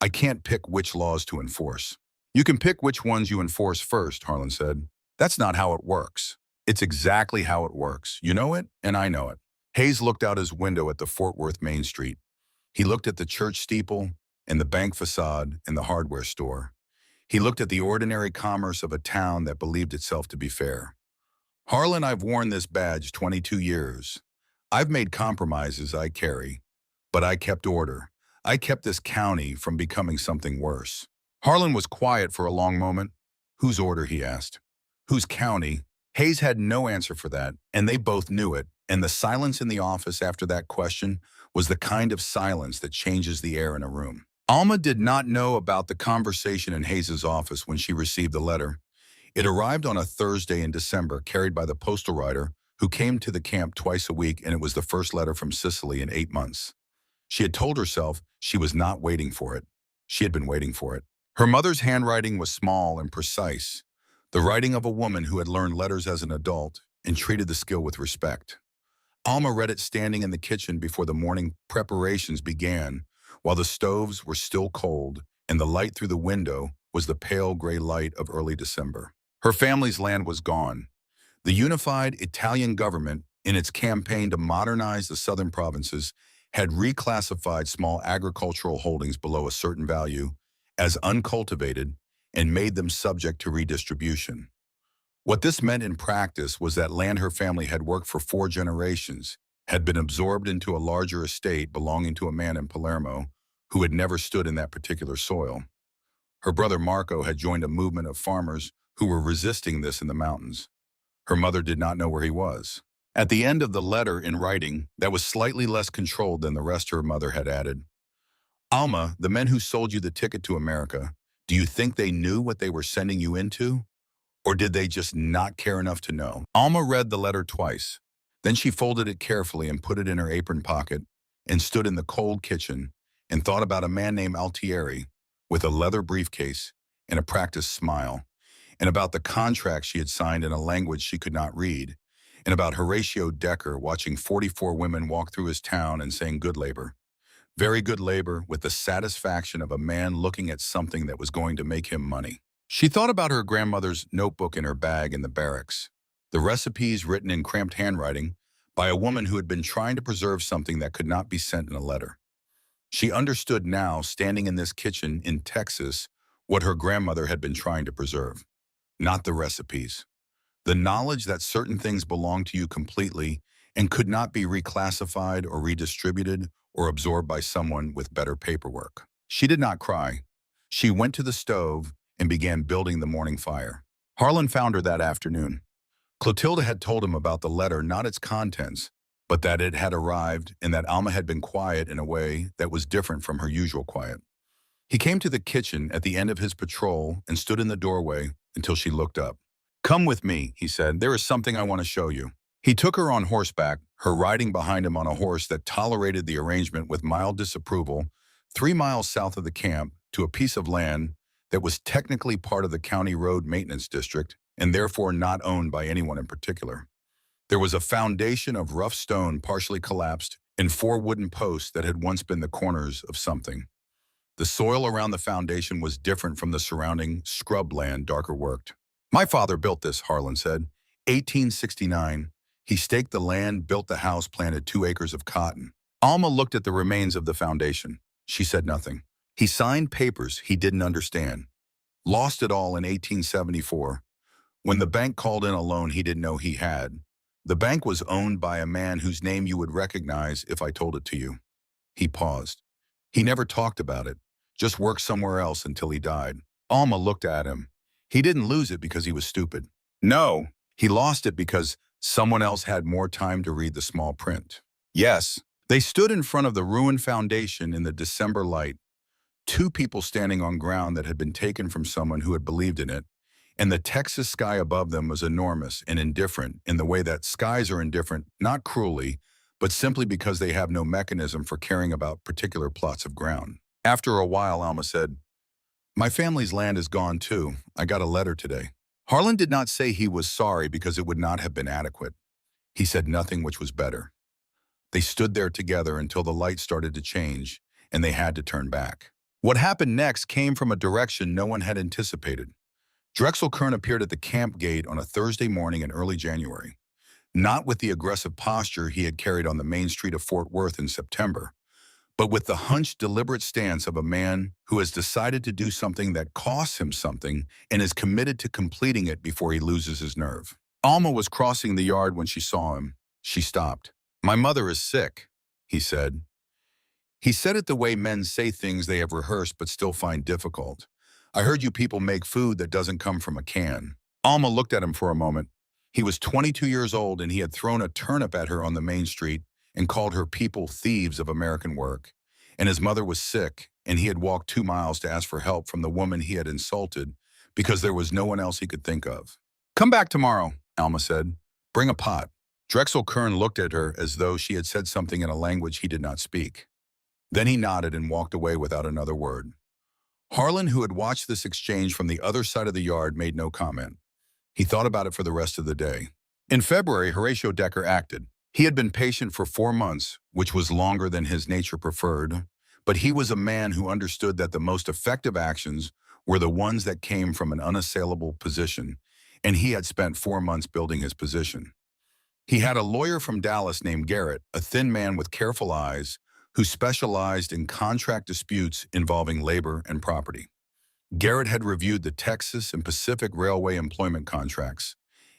"I can't pick which laws to enforce." "You can pick which ones you enforce first," Harlan said. "That's not how it works." "It's exactly how it works. You know it, and I know it." Hayes looked out his window at the Fort Worth Main Street. He looked at the church steeple and the bank facade and the hardware store. He looked at the ordinary commerce of a town that believed itself to be fair. "Harlan, I've worn this badge 22 years. I've made compromises I carry, but I kept order. I kept this county from becoming something worse. Harlan was quiet for a long moment. Whose order, he asked. Whose county? Hayes had no answer for that, and they both knew it, and the silence in the office after that question was the kind of silence that changes the air in a room. Alma did not know about the conversation in Hayes's office when she received the letter. It arrived on a Thursday in December, carried by the postal rider, who came to the camp twice a week, and it was the first letter from Sicily in 8 months. She had told herself she was not waiting for it. She had been waiting for it. Her mother's handwriting was small and precise, the writing of a woman who had learned letters as an adult and treated the skill with respect. Alma read it standing in the kitchen before the morning preparations began, while the stoves were still cold and the light through the window was the pale gray light of early December. Her family's land was gone. The unified Italian government, in its campaign to modernize the southern provinces, had reclassified small agricultural holdings below a certain value as uncultivated and made them subject to redistribution. What this meant in practice was that land her family had worked for 4 generations had been absorbed into a larger estate belonging to a man in Palermo who had never stood in that particular soil. Her brother Marco had joined a movement of farmers who were resisting this in the mountains. Her mother did not know where he was. At the end of the letter in writing that was slightly less controlled than the rest, her mother had added, Alma, the men who sold you the ticket to America, do you think they knew what they were sending you into? Or did they just not care enough to know? Alma read the letter twice. Then she folded it carefully and put it in her apron pocket and stood in the cold kitchen and thought about a man named Altieri with a leather briefcase and a practiced smile, and about the contract she had signed in a language she could not read, and about Horatio Decker watching 44 women walk through his town and saying good labor. Very good labor, with the satisfaction of a man looking at something that was going to make him money. She thought about her grandmother's notebook in her bag in the barracks, the recipes written in cramped handwriting by a woman who had been trying to preserve something that could not be sent in a letter. She understood now, standing in this kitchen in Texas, what her grandmother had been trying to preserve. Not the recipes. The knowledge that certain things belonged to you completely and could not be reclassified or redistributed or absorbed by someone with better paperwork. She did not cry. She went to the stove and began building the morning fire. Harlan found her that afternoon. Clotilda had told him about the letter, not its contents, but that it had arrived and that Alma had been quiet in a way that was different from her usual quiet. He came to the kitchen at the end of his patrol and stood in the doorway until she looked up. Come with me, he said. There is something I want to show you. He took her on horseback, her riding behind him on a horse that tolerated the arrangement with mild disapproval, 3 miles south of the camp to a piece of land that was technically part of the county road maintenance district and therefore not owned by anyone in particular. There was a foundation of rough stone partially collapsed and 4 wooden posts that had once been the corners of something. The soil around the foundation was different from the surrounding scrub land, darker worked. My father built this, Harlan said. 1869. He staked the land, built the house, planted 2 acres of cotton. Alma looked at the remains of the foundation. She said nothing. He signed papers he didn't understand. Lost it all in 1874. When the bank called in a loan he didn't know he had. The bank was owned by a man whose name you would recognize if I told it to you. He paused. He never talked about it, just worked somewhere else until he died. Alma looked at him. He didn't lose it because he was stupid. No, he lost it because someone else had more time to read the small print. Yes, they stood in front of the ruined foundation in the December light, 2 people standing on ground that had been taken from someone who had believed in it, and the Texas sky above them was enormous and indifferent in the way that skies are indifferent, not cruelly, but simply because they have no mechanism for caring about particular plots of ground. After a while, Alma said, my family's land is gone too. I got a letter today. Harlan did not say he was sorry because it would not have been adequate. He said nothing, which was better. They stood there together until the light started to change, and they had to turn back. What happened next came from a direction no one had anticipated. Drexel Kern appeared at the camp gate on a Thursday morning in early January, not with the aggressive posture he had carried on the main street of Fort Worth in September, but with the hunched, deliberate stance of a man who has decided to do something that costs him something and is committed to completing it before he loses his nerve. Alma was crossing the yard when she saw him. She stopped. "My mother is sick," he said. He said it the way men say things they have rehearsed but still find difficult. "I heard you people make food that doesn't come from a can." Alma looked at him for a moment. He was 22 years old and he had thrown a turnip at her on the main street and called her people thieves of American work. And his mother was sick and he had walked 2 miles to ask for help from the woman he had insulted because there was no one else he could think of. "Come back tomorrow," Alma said. "Bring a pot." Drexel Kern looked at her as though she had said something in a language he did not speak. Then he nodded and walked away without another word. Harlan, who had watched this exchange from the other side of the yard, made no comment. He thought about it for the rest of the day. In February, Horatio Decker acted. He had been patient for 4 months, which was longer than his nature preferred, but he was a man who understood that the most effective actions were the ones that came from an unassailable position, and he had spent 4 months building his position. He had a lawyer from Dallas named Garrett, a thin man with careful eyes, who specialized in contract disputes involving labor and property. Garrett had reviewed the Texas and Pacific Railway employment contracts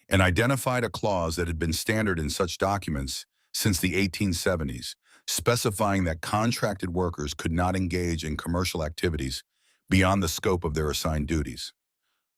and identified a clause that had been standard in such documents since the 1870s, specifying that contracted workers could not engage in commercial activities beyond the scope of their assigned duties.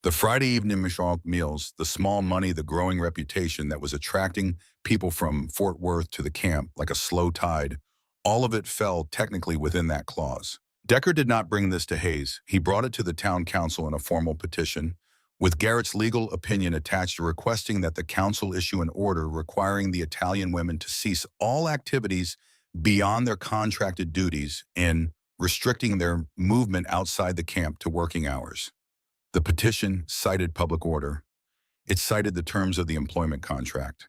The Friday evening meals, the small money, the growing reputation that was attracting people from Fort Worth to the camp like a slow tide, all of it fell technically within that clause. Decker did not bring this to Hayes. He brought it to the town council in a formal petition, with Garrett's legal opinion attached to requesting that the council issue an order requiring the Italian women to cease all activities beyond their contracted duties and restricting their movement outside the camp to working hours. The petition cited public order. It cited the terms of the employment contract.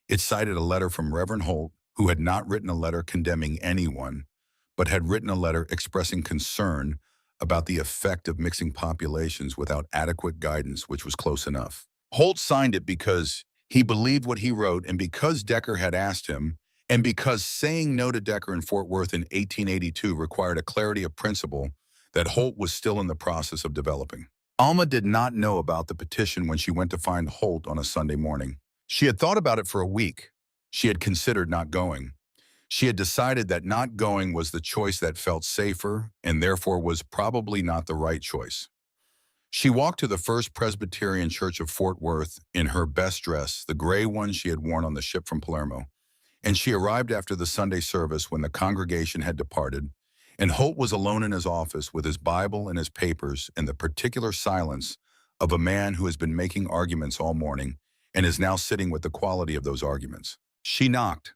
It cited a letter from Reverend Holt, who had not written a letter condemning anyone, but had written a letter expressing concern about the effect of mixing populations without adequate guidance, which was close enough. Holt signed it because he believed what he wrote and because Decker had asked him, and because saying no to Decker in Fort Worth in 1882 required a clarity of principle that Holt was still in the process of developing. Alma did not know about the petition when she went to find Holt on a Sunday morning. She had thought about it for a week. She had considered not going. She had decided that not going was the choice that felt safer and therefore was probably not the right choice. She walked to the First Presbyterian Church of Fort Worth in her best dress, the gray one she had worn on the ship from Palermo, and she arrived after the Sunday service when the congregation had departed, and Holt was alone in his office with his Bible and his papers and the particular silence of a man who has been making arguments all morning and is now sitting with the quality of those arguments. She knocked.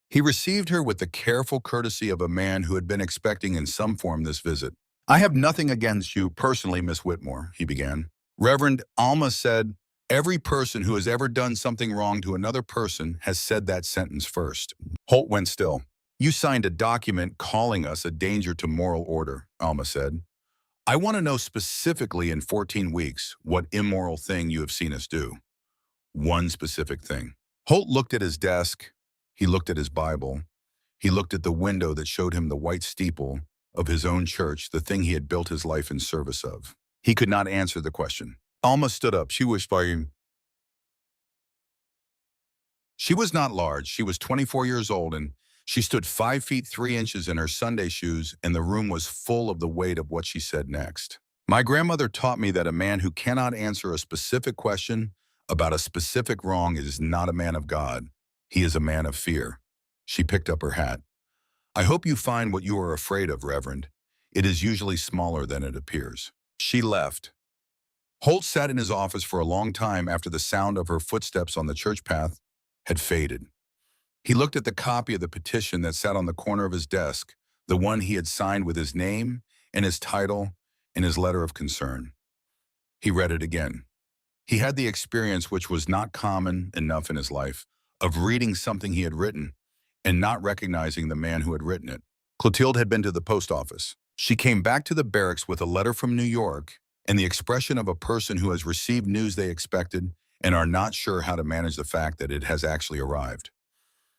He received her with the careful courtesy of a man who had been expecting in some form this visit. "I have nothing against you personally, Miss Whitmore," he began. Reverend Alma said, "Every person who has ever done something wrong to another person has said that sentence first." Holt went still. "You signed a document calling us a danger to moral order," Alma said. "I want to know specifically in 14 weeks what immoral thing you have seen us do." "One specific thing." Holt looked at his desk. He looked at his Bible. He looked at the window that showed him the white steeple of his own church, the thing he had built his life in service of. He could not answer the question. Alma stood up. She was by She was not large. She was 24 years old, and she stood 5 feet 3 inches in her Sunday shoes, and the room was full of the weight of what she said next. "My grandmother taught me that a man who cannot answer a specific question about a specific wrong is not a man of God. He is a man of fear." She picked up her hat. "I hope you find what you are afraid of, Reverend. It is usually smaller than it appears." She left. Holt sat in his office for a long time after the sound of her footsteps on the church path had faded. He looked at the copy of the petition that sat on the corner of his desk, the one he had signed with his name and his title and his letter of concern. He read it again. He had the experience, which was not common enough in his life, of reading something he had written and not recognizing the man who had written it. Clotilde had been to the post office. She came back to the barracks with a letter from New York and the expression of a person who has received news they expected and are not sure how to manage the fact that it has actually arrived.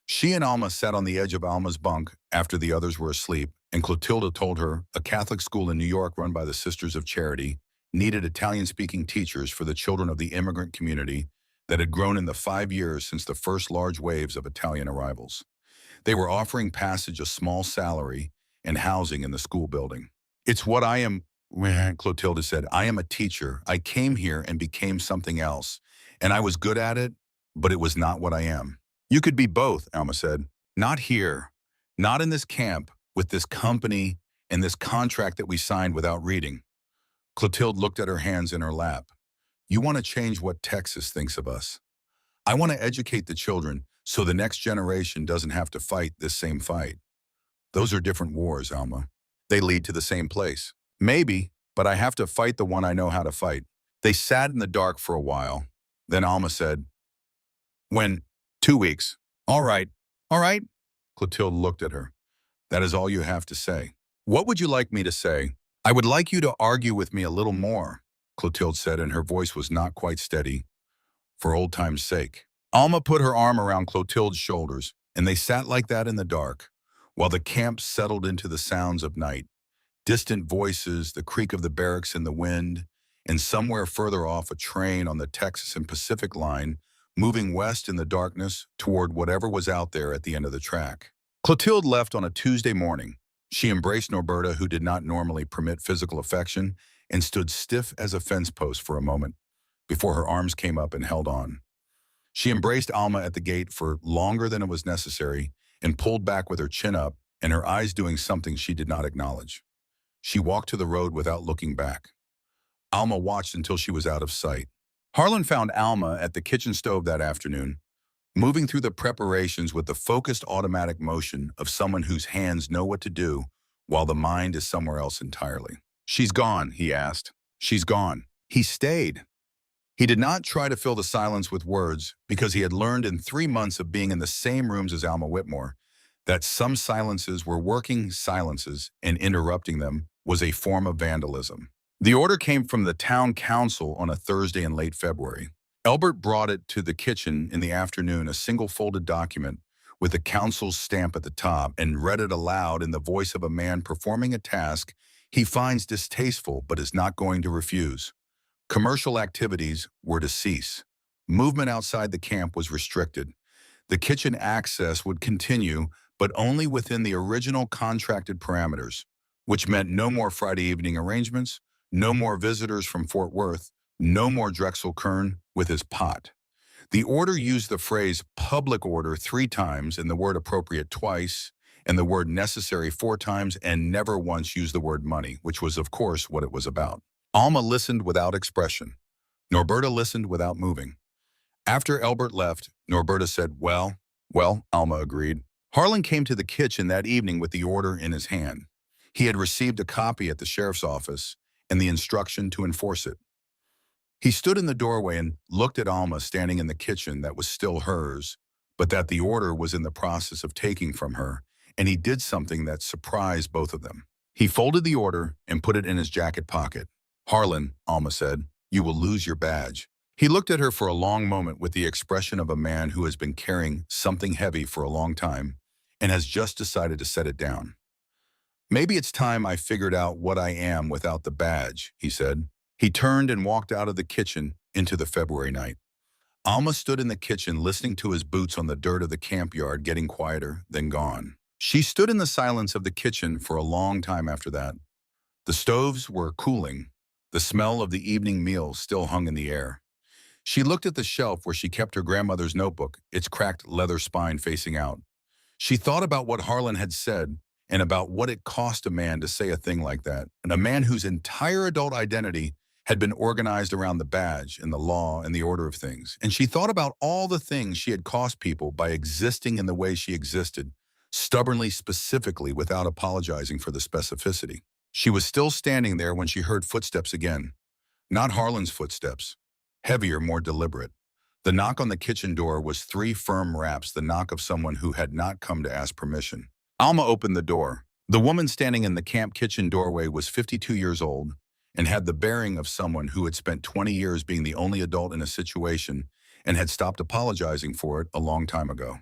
She and Alma sat on the edge of Alma's bunk after the others were asleep, and Clotilde told her a Catholic school in New York run by the Sisters of Charity needed Italian-speaking teachers for the children of the immigrant community that had grown in the 5 years since the first large waves of Italian arrivals. They were offering passage a small salary and housing in the school building. It's what I am, Clotilde said. I am a teacher. I came here and became something else. And I was good at it, but it was not what I am. You could be both, Alma said. Not here. Not in this camp, with this company and this contract that we signed without reading. Clotilde looked at her hands in her lap. You want to change what Texas thinks of us. I want to educate the children so the next generation doesn't have to fight this same fight. Those are different wars, Alma. They lead to the same place. Maybe, but I have to fight the one I know how to fight. They sat in the dark for a while. Then Alma said, when? 2 weeks. All right. All right. Clotilde looked at her. That is all you have to say. What would you like me to say? I would like you to argue with me a little more, Clotilde said, and her voice was not quite steady. For old time's sake. Alma put her arm around Clotilde's shoulders, and they sat like that in the dark, while the camp settled into the sounds of night. Distant voices, the creak of the barracks in the wind, and somewhere further off a train on the Texas and Pacific line, moving west in the darkness toward whatever was out there at the end of the track. Clotilde left on a Tuesday morning. She embraced Norberta, who did not normally permit physical affection, and stood stiff as a fence post for a moment, before her arms came up and held on. She embraced Alma at the gate for longer than it was necessary and pulled back with her chin up and her eyes doing something she did not acknowledge. She walked to the road without looking back. Alma watched until she was out of sight. Harlan found Alma at the kitchen stove that afternoon, moving through the preparations with the focused automatic motion of someone whose hands know what to do while the mind is somewhere else entirely. She's gone, he asked. She's gone. He stayed. He did not try to fill the silence with words because he had learned in 3 months of being in the same rooms as Alma Whitmore that some silences were working silences and interrupting them was a form of vandalism. The order came from the town council on a Thursday in late February. Elbert brought it to the kitchen in the afternoon, a single folded document with the council's stamp at the top, and read it aloud in the voice of a man performing a task he finds distasteful but is not going to refuse. Commercial activities were to cease. Movement outside the camp was restricted. The kitchen access would continue, but only within the original contracted parameters, which meant no more Friday evening arrangements, no more visitors from Fort Worth, no more Drexel Kern with his pot. The order used the phrase public order 3 times and the word appropriate twice, and the word necessary 4 times, and never once used the word money, which was of course what it was about. Alma listened without expression. Norberta listened without moving. After Elbert left, Norberta said, well, Alma agreed. Harlan came to the kitchen that evening with the order in his hand. He had received a copy at the sheriff's office and the instruction to enforce it. He stood in the doorway and looked at Alma standing in the kitchen that was still hers, but that the order was in the process of taking from her, and he did something that surprised both of them. He folded the order and put it in his jacket pocket. Harlan, Alma said, you will lose your badge. He looked at her for a long moment with the expression of a man who has been carrying something heavy for a long time and has just decided to set it down. Maybe it's time I figured out what I am without the badge, he said. He turned and walked out of the kitchen into the February night. Alma stood in the kitchen listening to his boots on the dirt of the camp yard getting quieter, then gone. She stood in the silence of the kitchen for a long time after that. The stoves were cooling. The smell of the evening meal still hung in the air. She looked at the shelf where she kept her grandmother's notebook, its cracked leather spine facing out. She thought about what Harlan had said and about what it cost a man to say a thing like that, and a man whose entire adult identity had been organized around the badge and the law and the order of things. And she thought about all the things she had cost people by existing in the way she existed, stubbornly specifically without apologizing for the specificity. She was still standing there when she heard footsteps again. Not Harlan's footsteps. Heavier, more deliberate. The knock on the kitchen door was 3 firm raps, the knock of someone who had not come to ask permission. Alma opened the door. The woman standing in the camp kitchen doorway was 52 years old and had the bearing of someone who had spent 20 years being the only adult in a situation and had stopped apologizing for it a long time ago.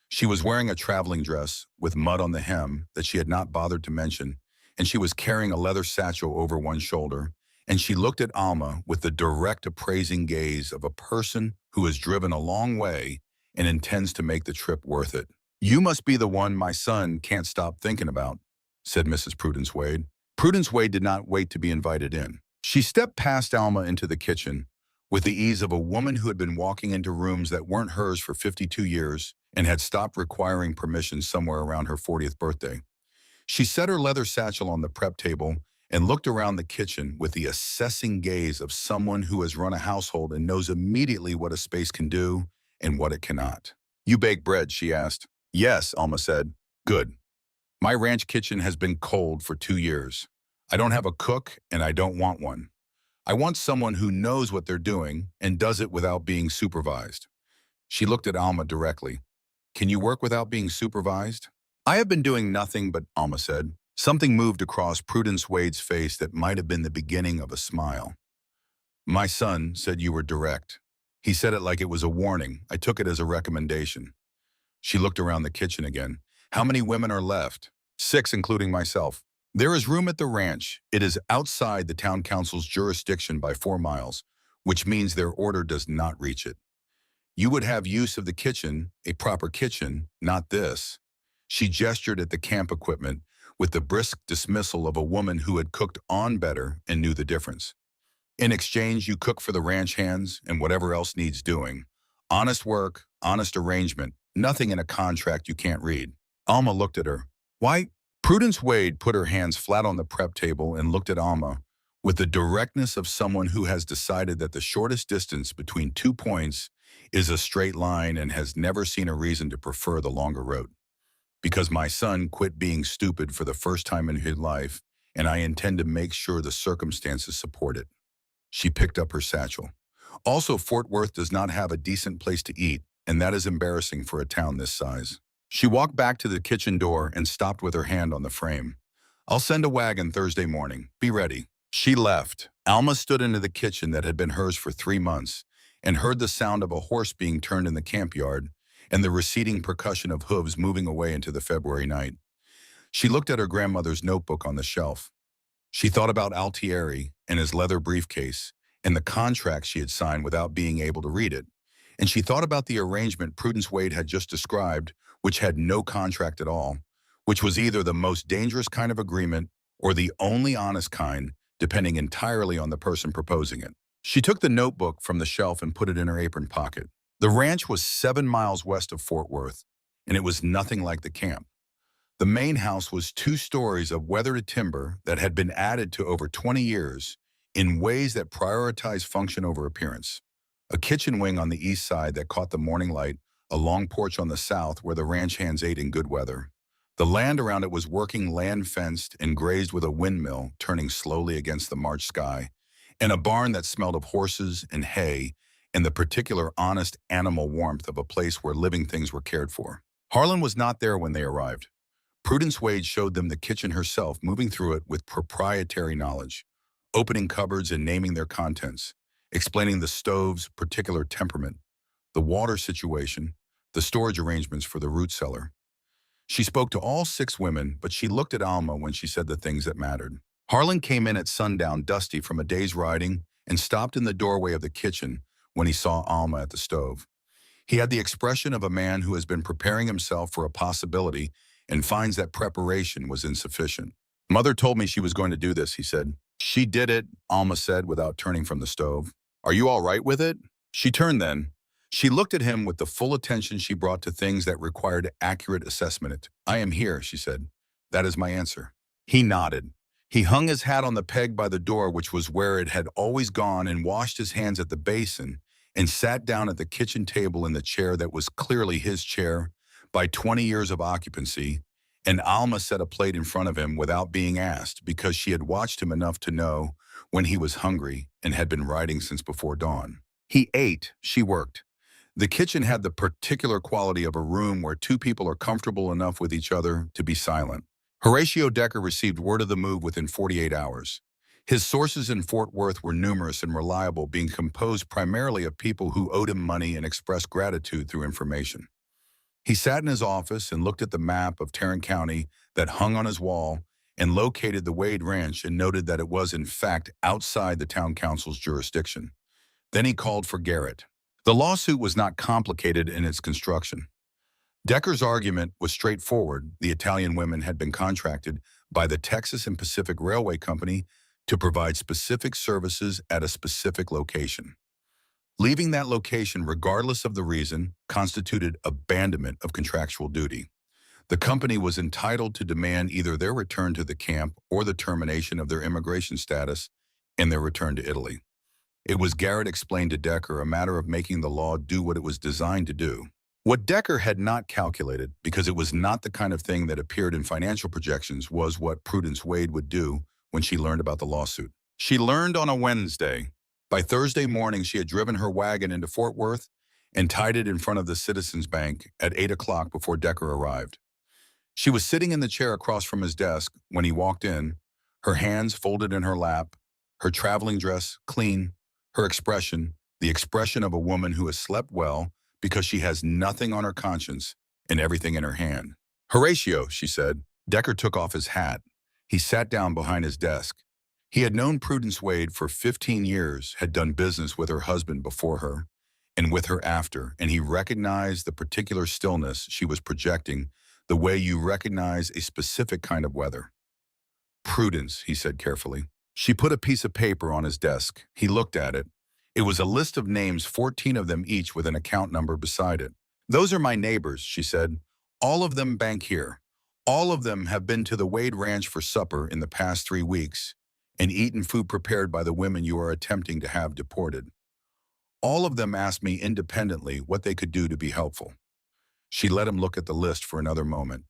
She was wearing a traveling dress with mud on the hem that she had not bothered to mention, and she was carrying a leather satchel over one shoulder, and she looked at Alma with the direct appraising gaze of a person who has driven a long way and intends to make the trip worth it. "You must be the one my son can't stop thinking about," said Mrs. Prudence Wade. Prudence Wade did not wait to be invited in. She stepped past Alma into the kitchen with the ease of a woman who had been walking into rooms that weren't hers for 52 years and had stopped requiring permission somewhere around her 40th birthday. She set her leather satchel on the prep table and looked around the kitchen with the assessing gaze of someone who has run a household and knows immediately what a space can do and what it cannot. "You bake bread?" she asked. "Yes," Alma said. "Good. My ranch kitchen has been cold for 2 years. I don't have a cook and I don't want one. I want someone who knows what they're doing and does it without being supervised." She looked at Alma directly. "Can you work without being supervised?" "I have been doing nothing but," Alma said. Something moved across Prudence Wade's face that might have been the beginning of a smile. "My son said you were direct. He said it like it was a warning. I took it as a recommendation." She looked around the kitchen again. "How many women are left?" "6, including myself. There is room at the ranch. It is outside the town council's jurisdiction by 4 miles, which means their order does not reach it. You would have use of the kitchen, a proper kitchen, not this." She gestured at the camp equipment with the brisk dismissal of a woman who had cooked on better and knew the difference. "In exchange, you cook for the ranch hands and whatever else needs doing. Honest work, honest arrangement, nothing in a contract you can't read." Alma looked at her. "Why?" Prudence Wade put her hands flat on the prep table and looked at Alma with the directness of someone who has decided that the shortest distance between 2 points is a straight line and has never seen a reason to prefer the longer road. "Because my son quit being stupid for the first time in his life, and I intend to make sure the circumstances support it." She picked up her satchel. "Also, Fort Worth does not have a decent place to eat, and that is embarrassing for a town this size." She walked back to the kitchen door and stopped with her hand on the frame. "I'll send a wagon Thursday morning. Be ready." She left. Alma stood into the kitchen that had been hers for 3 months and heard the sound of a horse being turned in the camp yard and the receding percussion of hooves moving away into the February night. She looked at her grandmother's notebook on the shelf. She thought about Altieri and his leather briefcase and the contract she had signed without being able to read it. And she thought about the arrangement Prudence Wade had just described, which had no contract at all, which was either the most dangerous kind of agreement or the only honest kind, depending entirely on the person proposing it. She took the notebook from the shelf and put it in her apron pocket. The ranch was 7 miles west of Fort Worth, and it was nothing like the camp. The main house was 2 stories of weathered timber that had been added to over 20 years in ways that prioritized function over appearance. A kitchen wing on the east side that caught the morning light, a long porch on the south where the ranch hands ate in good weather. The land around it was working land fenced and grazed with a windmill turning slowly against the March sky, and a barn that smelled of horses and hay and the particular honest animal warmth of a place where living things were cared for. Harlan was not there when they arrived. Prudence Wade showed them the kitchen herself, moving through it with proprietary knowledge, opening cupboards and naming their contents, explaining the stove's particular temperament, the water situation, the storage arrangements for the root cellar. She spoke to all 6 women, but she looked at Alma when she said the things that mattered. Harlan came in at sundown, dusty from a day's riding, and stopped in the doorway of the kitchen when he saw Alma at the stove. He had the expression of a man who has been preparing himself for a possibility and finds that preparation was insufficient. "Mother told me she was going to do this," he said. "She did it," Alma said without turning from the stove. "Are you all right with it?" She turned then. She looked at him with the full attention she brought to things that required accurate assessment. "I am here," she said. "That is my answer." He nodded. He hung his hat on the peg by the door, which was where it had always gone, and washed his hands at the basin and sat down at the kitchen table in the chair that was clearly his chair by 20 years of occupancy, and Alma set a plate in front of him without being asked because she had watched him enough to know when he was hungry and had been writing since before dawn. He ate, she worked. The kitchen had the particular quality of a room where 2 people are comfortable enough with each other to be silent. Horatio Decker received word of the move within 48 hours. His sources in Fort Worth were numerous and reliable, being composed primarily of people who owed him money and expressed gratitude through information. He sat in his office and looked at the map of Tarrant County that hung on his wall and located the Wade Ranch and noted that it was in fact outside the town council's jurisdiction. Then he called for Garrett. The lawsuit was not complicated in its construction. Decker's argument was straightforward. The Italian women had been contracted by the Texas and Pacific Railway Company to provide specific services at a specific location. Leaving that location, regardless of the reason, constituted abandonment of contractual duty. The company was entitled to demand either their return to the camp or the termination of their immigration status and their return to Italy. It was, Garrett explained to Decker, a matter of making the law do what it was designed to do. What Decker had not calculated, because it was not the kind of thing that appeared in financial projections, was what Prudence Wade would do when she learned about the lawsuit. She learned on a Wednesday. By Thursday morning, she had driven her wagon into Fort Worth and tied it in front of the Citizens Bank at 8 o'clock before Decker arrived. She was sitting in the chair across from his desk when he walked in, her hands folded in her lap, her traveling dress clean, her expression, the expression of a woman who has slept well because she has nothing on her conscience and everything in her hand. "Horatio," she said. Decker took off his hat. He sat down behind his desk. He had known Prudence Wade for 15 years, had done business with her husband before her and with her after, and he recognized the particular stillness she was projecting, the way you recognize a specific kind of weather. "Prudence," he said carefully. She put a piece of paper on his desk. He looked at it. It was a list of names, 14 of them each with an account number beside it. "Those are my neighbors," she said. "All of them bank here. All of them have been to the Wade Ranch for supper in the past 3 weeks and eaten food prepared by the women you are attempting to have deported. All of them asked me independently what they could do to be helpful." She let him look at the list for another moment.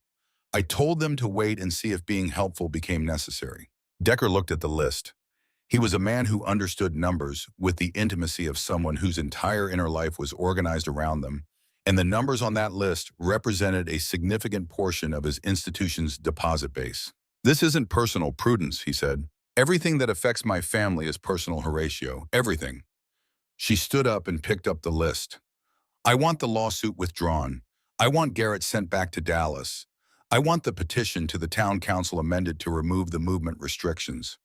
"I told them to wait and see if being helpful became necessary." Decker looked at the list. He was a man who understood numbers with the intimacy of someone whose entire inner life was organized around them, and the numbers on that list represented a significant portion of his institution's deposit base. "This isn't personal, Prudence," he said. "Everything that affects my family is personal, Horatio. Everything." She stood up and picked up the list. "I want the lawsuit withdrawn. I want Garrett sent back to Dallas. I want the petition to the town council amended to remove the movement restrictions."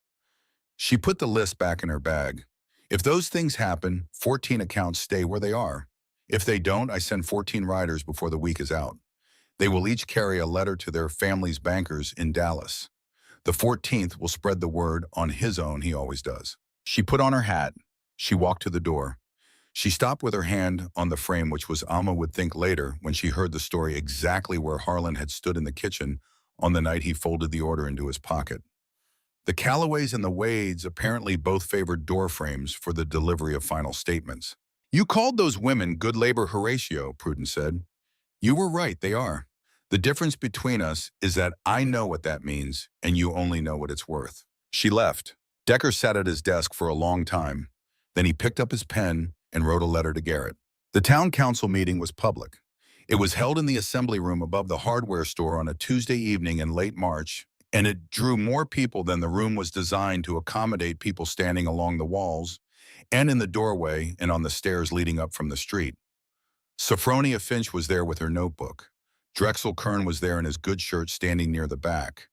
She put the list back in her bag. "If those things happen, 14 accounts stay where they are. If they don't, I send 14 riders before the week is out. They will each carry a letter to their family's bankers in Dallas. The 14th will spread the word on his own, he always does." She put on her hat. She walked to the door. She stopped with her hand on the frame, which was, Alma would think later, when she heard the story, exactly where Harlan had stood in the kitchen on the night he folded the order into his pocket. The Callaways and the Wades apparently both favored door frames for the delivery of final statements. "You called those women good labor, Horatio," Prudence said. "You were right, they are. The difference between us is that I know what that means, and you only know what it's worth." She left. Decker sat at his desk for a long time. Then he picked up his pen and wrote a letter to Garrett. The town council meeting was public. It was held in the assembly room above the hardware store on a Tuesday evening in late March, and it drew more people than the room was designed to accommodate, people standing along the walls and in the doorway and on the stairs leading up from the street. Sophronia Finch was there with her notebook. Drexel Kern was there in his good shirt, standing near the back.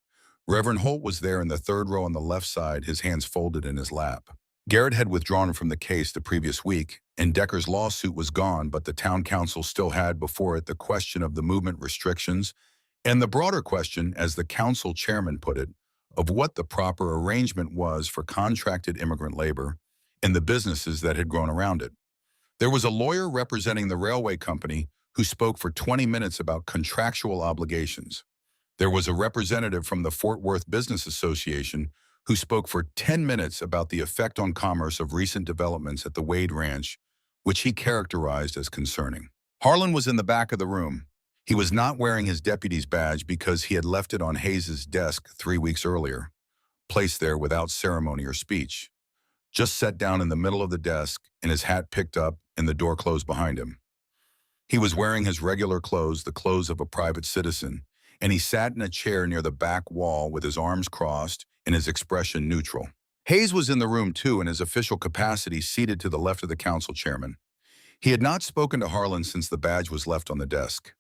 Reverend Holt was there in the third row on the left side, his hands folded in his lap. Garrett had withdrawn from the case the previous week, and Decker's lawsuit was gone, but the town council still had before it the question of the movement restrictions and the broader question, as the council chairman put it, of what the proper arrangement was for contracted immigrant labor and the businesses that had grown around it. There was a lawyer representing the railway company who spoke for 20 minutes about contractual obligations. There was a representative from the Fort Worth Business Association who spoke for 10 minutes about the effect on commerce of recent developments at the Wade Ranch, which he characterized as concerning. Harlan was in the back of the room. He was not wearing his deputy's badge because he had left it on Hayes's desk 3 weeks earlier, placed there without ceremony or speech. Just sat down in the middle of the desk and his hat picked up and the door closed behind him. He was wearing his regular clothes, the clothes of a private citizen, and he sat in a chair near the back wall with his arms crossed and his expression neutral. Hayes was in the room too, in his official capacity, seated to the left of the council chairman. He had not spoken to Harlan since the badge was left on the desk.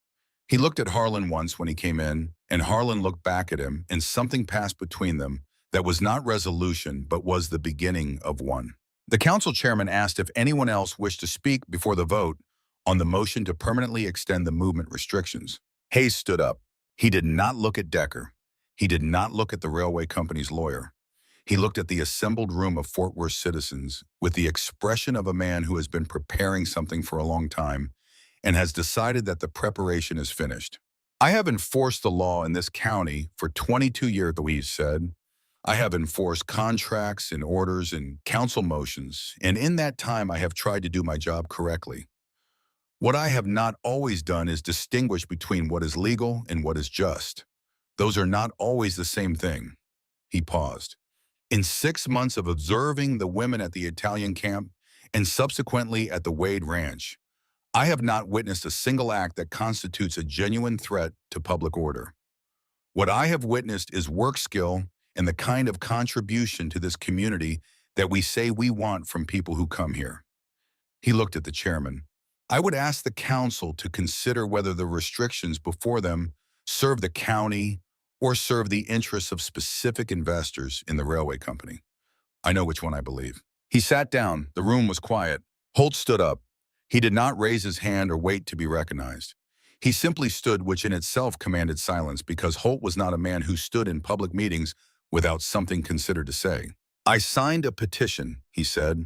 He looked at Harlan once when he came in, and Harlan looked back at him, and something passed between them that was not resolution, but was the beginning of one. The council chairman asked if anyone else wished to speak before the vote on the motion to permanently extend the movement restrictions. Hayes stood up. He did not look at Decker. He did not look at the railway company's lawyer. He looked at the assembled room of Fort Worth citizens with the expression of a man who has been preparing something for a long time and has decided that the preparation is finished. I have enforced the law in this county for 22 years, Louise said. I have enforced contracts and orders and council motions, and in that time I have tried to do my job correctly. What I have not always done is distinguish between what is legal and what is just. Those are not always the same thing. He paused. In 6 months of observing the women at the Italian camp and subsequently at the Wade Ranch, I have not witnessed a single act that constitutes a genuine threat to public order. What I have witnessed is work skill and the kind of contribution to this community that we say we want from people who come here. He looked at the chairman. I would ask the council to consider whether the restrictions before them serve the county or serve the interests of specific investors in the railway company. I know which one I believe. He sat down. The room was quiet. Holt stood up. He did not raise his hand or wait to be recognized. He simply stood, which in itself commanded silence, because Holt was not a man who stood in public meetings without something considered to say. I signed a petition, he said.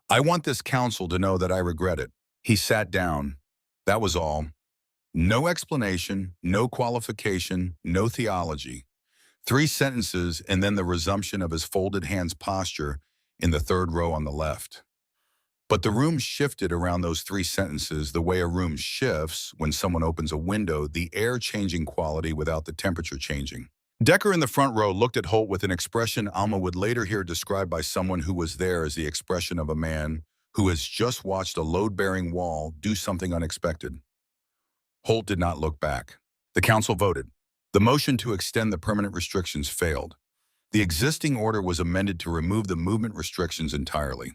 I want this council to know that I regret it. He sat down. That was all. No explanation, no qualification, no theology. 3 sentences and then the resumption of his folded hands posture in the 3rd row on the left. But the room shifted around those 3 sentences the way a room shifts when someone opens a window, the air changing quality without the temperature changing. Decker in the front row looked at Holt with an expression Alma would later hear described by someone who was there as the expression of a man who has just watched a load-bearing wall do something unexpected. Holt did not look back. The council voted. The motion to extend the permanent restrictions failed. The existing order was amended to remove the movement restrictions entirely.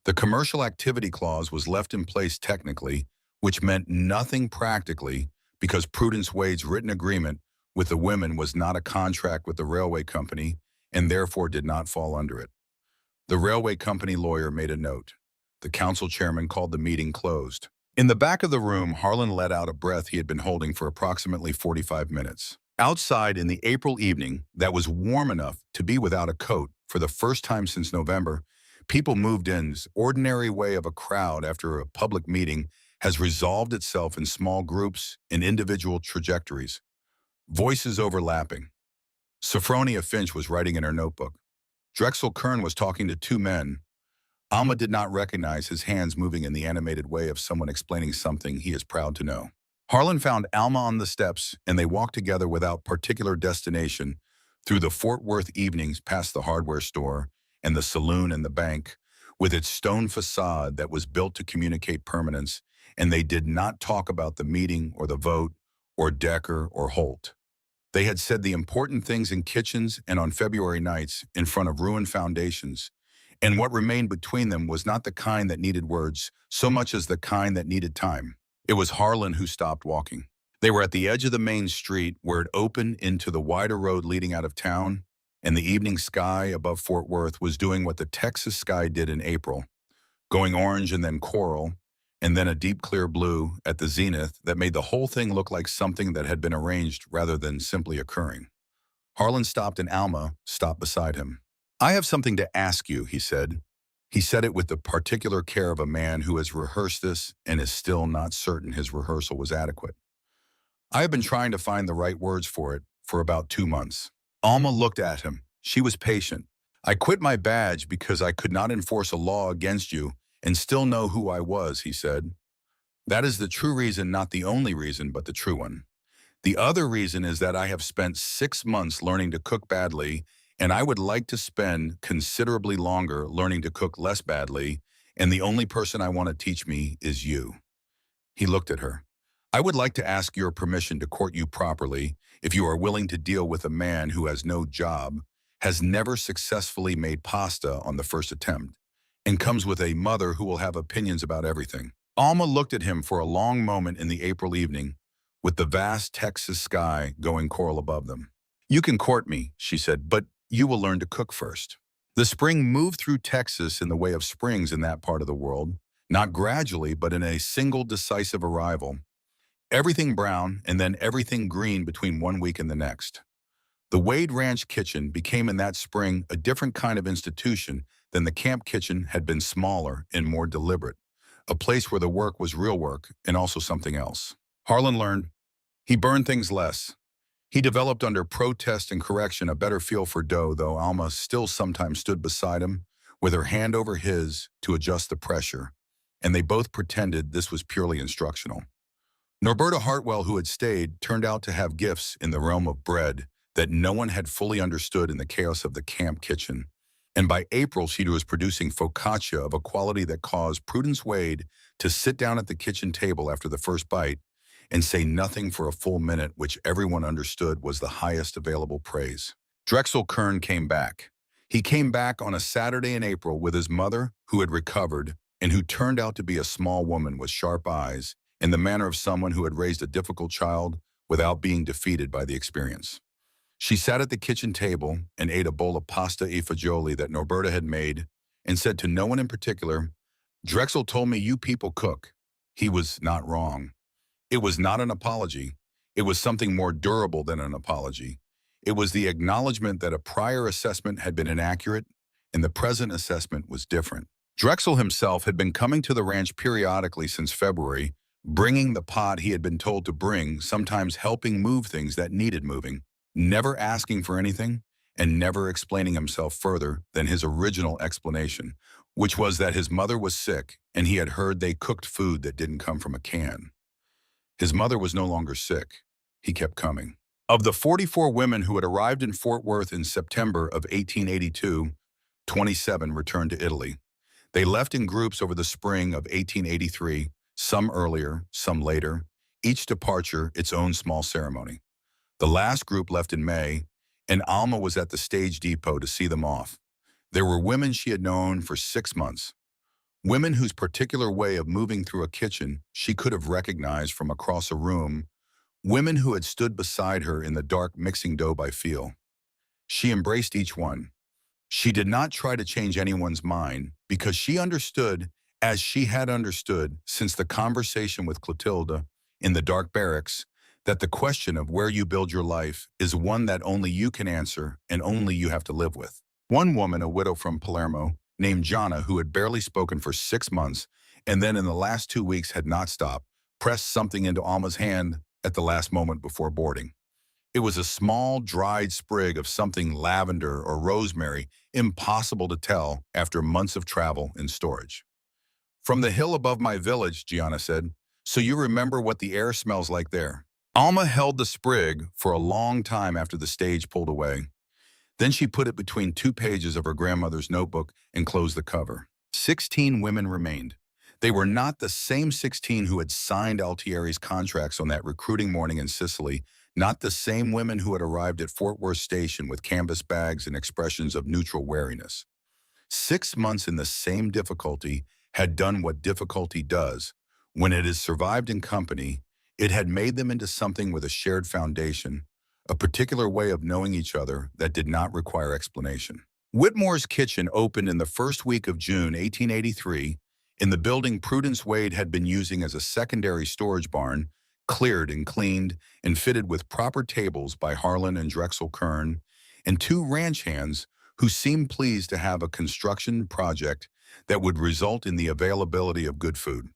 The commercial activity clause was left in place technically, which meant nothing practically because Prudence Wade's written agreement with the women was not a contract with the railway company and therefore did not fall under it. The railway company lawyer made a note. The council chairman called the meeting closed. In the back of the room, Harlan let out a breath he had been holding for approximately 45 minutes. Outside in the April evening that was warm enough to be without a coat for the first time since November, people moved in. This ordinary way of a crowd after a public meeting has resolved itself in small groups and individual trajectories. Voices overlapping. Sophronia Finch was writing in her notebook. Drexel Kern was talking to 2 men. Alma did not recognize his hands moving in the animated way of someone explaining something he is proud to know. Harlan found Alma on the steps, and they walked together without particular destination through the Fort Worth evenings past the hardware store and the saloon and the bank, with its stone facade that was built to communicate permanence, and they did not talk about the meeting or the vote or Decker or Holt. They had said the important things in kitchens and on February nights in front of ruined foundations, and what remained between them was not the kind that needed words so much as the kind that needed time. It was Harlan who stopped walking. They were at the edge of the main street where it opened into the wider road leading out of town, and the evening sky above Fort Worth was doing what the Texas sky did in April, going orange and then coral, and then a deep clear blue at the zenith that made the whole thing look like something that had been arranged rather than simply occurring. Harlan stopped and Alma stopped beside him. I have something to ask you, he said. He said it with the particular care of a man who has rehearsed this and is still not certain his rehearsal was adequate. I have been trying to find the right words for it for about 2 months. Alma looked at him. She was patient. I quit my badge because I could not enforce a law against you and still know who I was, he said. That is the true reason, not the only reason, but the true one. The other reason is that I have spent 6 months learning to cook badly, and I would like to spend considerably longer learning to cook less badly, and the only person I want to teach me is you. He looked at her. I would like to ask your permission to court you properly if you are willing to deal with a man who has no job, has never successfully made pasta on the first attempt, and comes with a mother who will have opinions about everything. Alma looked at him for a long moment in the April evening, with the vast Texas sky going coral above them. You can court me, she said, but you will learn to cook first. The spring moved through Texas in the way of springs in that part of the world, not gradually, but in a single decisive arrival. Everything brown and then everything green between 1 week and the next. The Wade Ranch kitchen became in that spring a different kind of institution than the camp kitchen had been, smaller and more deliberate, a place where the work was real work and also something else. Harlan learned. He burned things less. He developed under protest and correction a better feel for dough, though Alma still sometimes stood beside him with her hand over his to adjust the pressure, and they both pretended this was purely instructional. Norberta Hartwell, who had stayed, turned out to have gifts in the realm of bread that no one had fully understood in the chaos of the camp kitchen. And by April, she was producing focaccia of a quality that caused Prudence Wade to sit down at the kitchen table after the first bite and say nothing for a full minute, which everyone understood was the highest available praise. Drexel Kern came back. He came back on a Saturday in April with his mother, who had recovered and who turned out to be a small woman with sharp eyes, in the manner of someone who had raised a difficult child without being defeated by the experience. She sat at the kitchen table and ate a bowl of pasta e fagioli that Norberta had made and said to no one in particular, "Drexel told me you people cook." He was not wrong. It was not an apology. It was something more durable than an apology. It was the acknowledgement that a prior assessment had been inaccurate and the present assessment was different. Drexel himself had been coming to the ranch periodically since February, bringing the pot he had been told to bring, sometimes helping move things that needed moving, never asking for anything, and never explaining himself further than his original explanation, which was that his mother was sick and he had heard they cooked food that didn't come from a can. His mother was no longer sick. He kept coming. Of the 44 women who had arrived in Fort Worth in September of 1882, 27 returned to Italy. They left in groups over the spring of 1883, some earlier, some later, each departure its own small ceremony. The last group left in May, and Alma was at the stage depot to see them off. There were women she had known for 6 months, women whose particular way of moving through a kitchen she could have recognized from across a room, women who had stood beside her in the dark mixing dough by feel. She embraced each one. She did not try to change anyone's mind because she understood, as she had understood since the conversation with Clotilda in the dark barracks, that the question of where you build your life is one that only you can answer and only you have to live with. One woman, a widow from Palermo, named Gianna, who had barely spoken for 6 months and then in the last 2 weeks had not stopped, pressed something into Alma's hand at the last moment before boarding. It was a small, dried sprig of something lavender or rosemary, impossible to tell after months of travel and storage. "From the hill above my village," Gianna said, "so you remember what the air smells like there." Alma held the sprig for a long time after the stage pulled away. Then she put it between 2 pages of her grandmother's notebook and closed the cover. 16 women remained. They were not the same 16 who had signed Altieri's contracts on that recruiting morning in Sicily, not the same women who had arrived at Fort Worth Station with canvas bags and expressions of neutral wariness. 6 months in the same difficulty had done what difficulty does. When it is survived in company, it had made them into something with a shared foundation, a particular way of knowing each other that did not require explanation. Whitmore's kitchen opened in the first week of June 1883 in the building Prudence Wade had been using as a secondary storage barn, cleared and cleaned and fitted with proper tables by Harlan and Drexel Kern, and 2 ranch hands who seemed pleased to have a construction project that would result in the availability of good food.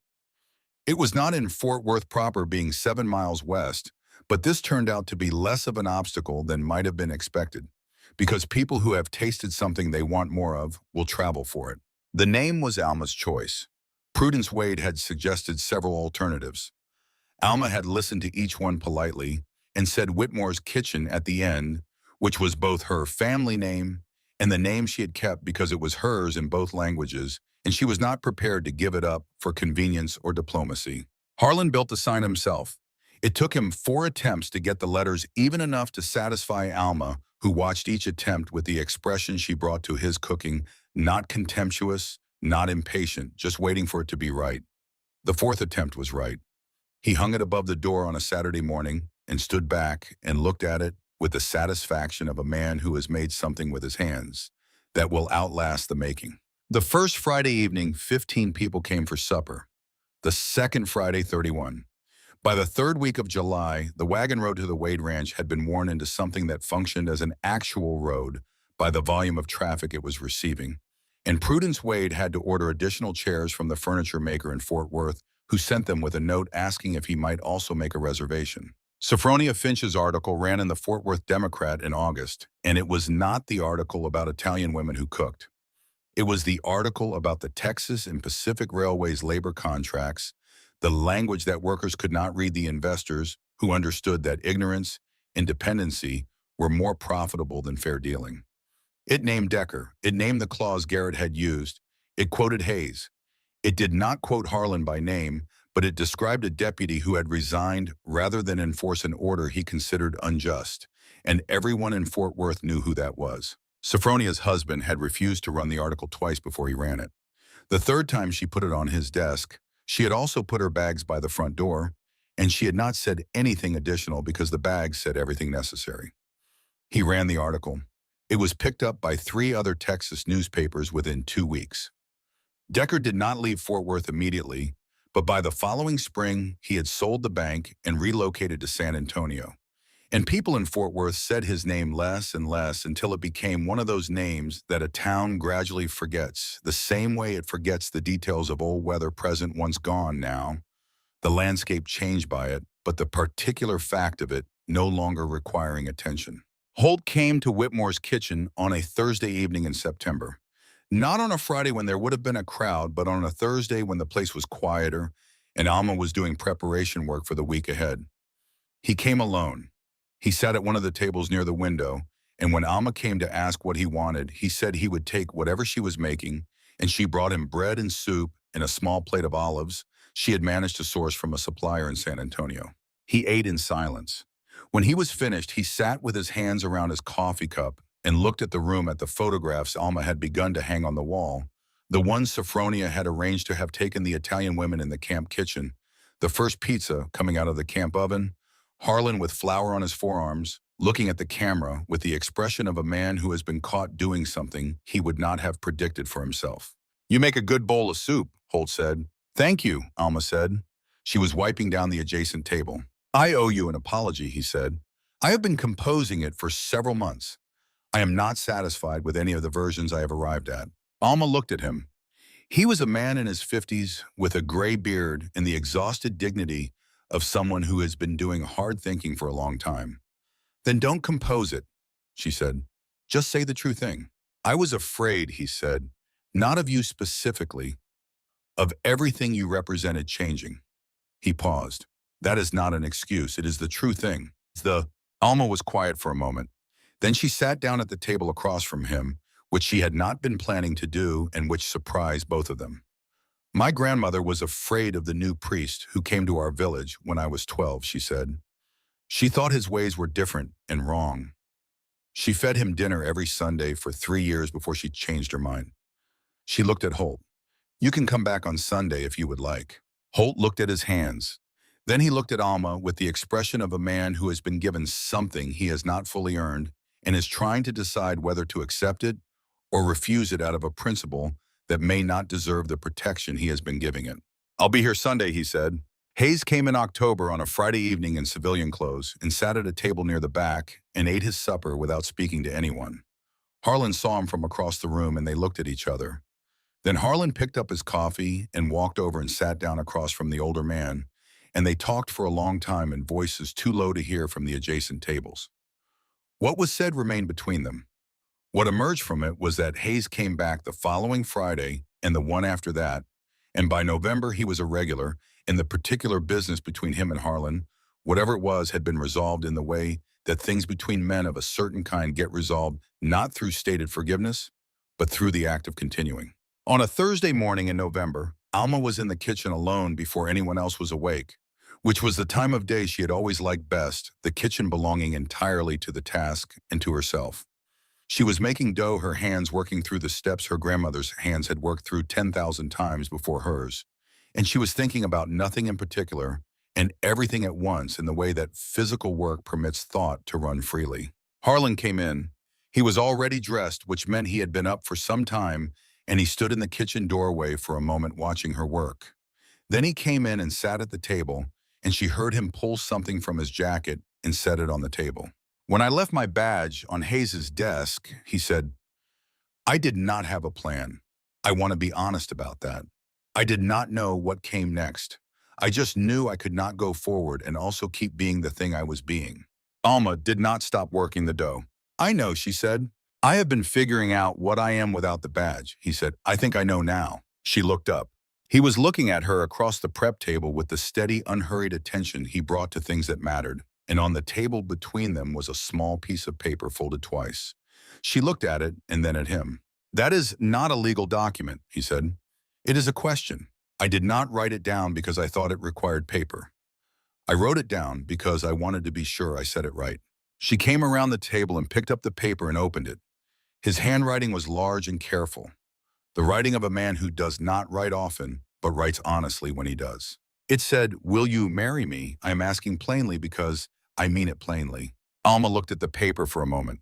It was not in Fort Worth proper, being 7 miles west, but this turned out to be less of an obstacle than might have been expected, because people who have tasted something they want more of will travel for it. The name was Alma's choice. Prudence Wade had suggested several alternatives. Alma had listened to each one politely and said Whitmore's Kitchen at the end, which was both her family name and the name she had kept because it was hers in both languages, and she was not prepared to give it up for convenience or diplomacy. Harlan built the sign himself. It took him 4 attempts to get the letters even enough to satisfy Alma, who watched each attempt with the expression she brought to his cooking, not contemptuous, not impatient, just waiting for it to be right. The 4th attempt was right. He hung it above the door on a Saturday morning and stood back and looked at it with the satisfaction of a man who has made something with his hands that will outlast the making. The first Friday evening, 15 people came for supper. The second Friday, 31. By the third week of July, the wagon road to the Wade Ranch had been worn into something that functioned as an actual road by the volume of traffic it was receiving. And Prudence Wade had to order additional chairs from the furniture maker in Fort Worth, who sent them with a note asking if he might also make a reservation. Sophronia Finch's article ran in the Fort Worth Democrat in August, and it was not the article about Italian women who cooked. It was the article about the Texas and Pacific Railways labor contracts, the language that workers could not read, the investors who understood that ignorance and dependency were more profitable than fair dealing. It named Decker. It named the clause Garrett had used. It quoted Hayes. It did not quote Harlan by name, but it described a deputy who had resigned rather than enforce an order he considered unjust, and everyone in Fort Worth knew who that was. Sophronia's husband had refused to run the article twice before he ran it. The third time she put it on his desk, she had also put her bags by the front door, and she had not said anything additional because the bags said everything necessary. He ran the article. It was picked up by 3 other Texas newspapers within 2 weeks. Decker did not leave Fort Worth immediately, but by the following spring, he had sold the bank and relocated to San Antonio. And people in Fort Worth said his name less and less until it became one of those names that a town gradually forgets, the same way it forgets the details of old weather present once gone now. The landscape changed by it, but the particular fact of it no longer requiring attention. Holt came to Whitmore's kitchen on a Thursday evening in September. Not on a Friday when there would have been a crowd, but on a Thursday when the place was quieter and Alma was doing preparation work for the week ahead. He came alone. He sat at one of the tables near the window, and when Alma came to ask what he wanted, he said he would take whatever she was making, and she brought him bread and soup and a small plate of olives she had managed to source from a supplier in San Antonio. He ate in silence. When he was finished, he sat with his hands around his coffee cup and looked at the room at the photographs Alma had begun to hang on the wall, the ones Sophronia had arranged to have taken the Italian women in the camp kitchen, the first pizza coming out of the camp oven, Harlan with flour on his forearms, looking at the camera with the expression of a man who has been caught doing something he would not have predicted for himself. "You make a good bowl of soup," Holt said. "Thank you," Alma said. She was wiping down the adjacent table. "I owe you an apology," he said. "I have been composing it for several months. I am not satisfied with any of the versions I have arrived at." Alma looked at him. He was a man in his 50s with a gray beard and the exhausted dignity of someone who has been doing hard thinking for a long time. "Then don't compose it," she said. "Just say the true thing." "I was afraid," he said, "not of you specifically, of everything you represented changing." He paused. "That is not an excuse. It is the true thing." Alma was quiet for a moment. Then she sat down at the table across from him, which she had not been planning to do and which surprised both of them. "My grandmother was afraid of the new priest who came to our village when I was 12, she said. "She thought his ways were different and wrong. She fed him dinner every Sunday for 3 years before she changed her mind." She looked at Holt. "You can come back on Sunday if you would like." Holt looked at his hands. Then he looked at Alma with the expression of a man who has been given something he has not fully earned and is trying to decide whether to accept it or refuse it out of a principle that may not deserve the protection he has been giving it. "I'll be here Sunday," he said. Hayes came in October on a Friday evening in civilian clothes and sat at a table near the back and ate his supper without speaking to anyone. Harlan saw him from across the room and they looked at each other. Then Harlan picked up his coffee and walked over and sat down across from the older man, and they talked for a long time in voices too low to hear from the adjacent tables. What was said remained between them. What emerged from it was that Hayes came back the following Friday and the one after that, and by November he was a regular, and the particular business between him and Harlan, whatever it was, had been resolved in the way that things between men of a certain kind get resolved not through stated forgiveness, but through the act of continuing. On a Thursday morning in November, Alma was in the kitchen alone before anyone else was awake, which was the time of day she had always liked best, the kitchen belonging entirely to the task and to herself. She was making dough, her hands working through the steps her grandmother's hands had worked through 10,000 times before hers, and she was thinking about nothing in particular and everything at once in the way that physical work permits thought to run freely. Harlan came in. He was already dressed, which meant he had been up for some time, and he stood in the kitchen doorway for a moment watching her work. Then he came in and sat at the table, and she heard him pull something from his jacket and set it on the table. When I left my badge on Hayes's desk, he said, I did not have a plan. I want to be honest about that. I did not know what came next. I just knew I could not go forward and also keep being the thing I was being. Alma did not stop working the dough. I know, she said. I have been figuring out what I am without the badge, he said. I think I know now. She looked up. He was looking at her across the prep table with the steady, unhurried attention he brought to things that mattered, and on the table between them was a small piece of paper folded twice. She looked at it and then at him. That is not a legal document, he said. It is a question. I did not write it down because I thought it required paper. I wrote it down because I wanted to be sure I said it right. She came around the table and picked up the paper and opened it. His handwriting was large and careful, the writing of a man who does not write often, but writes honestly when he does. It said, will you marry me? I am asking plainly because I mean it plainly. Alma looked at the paper for a moment.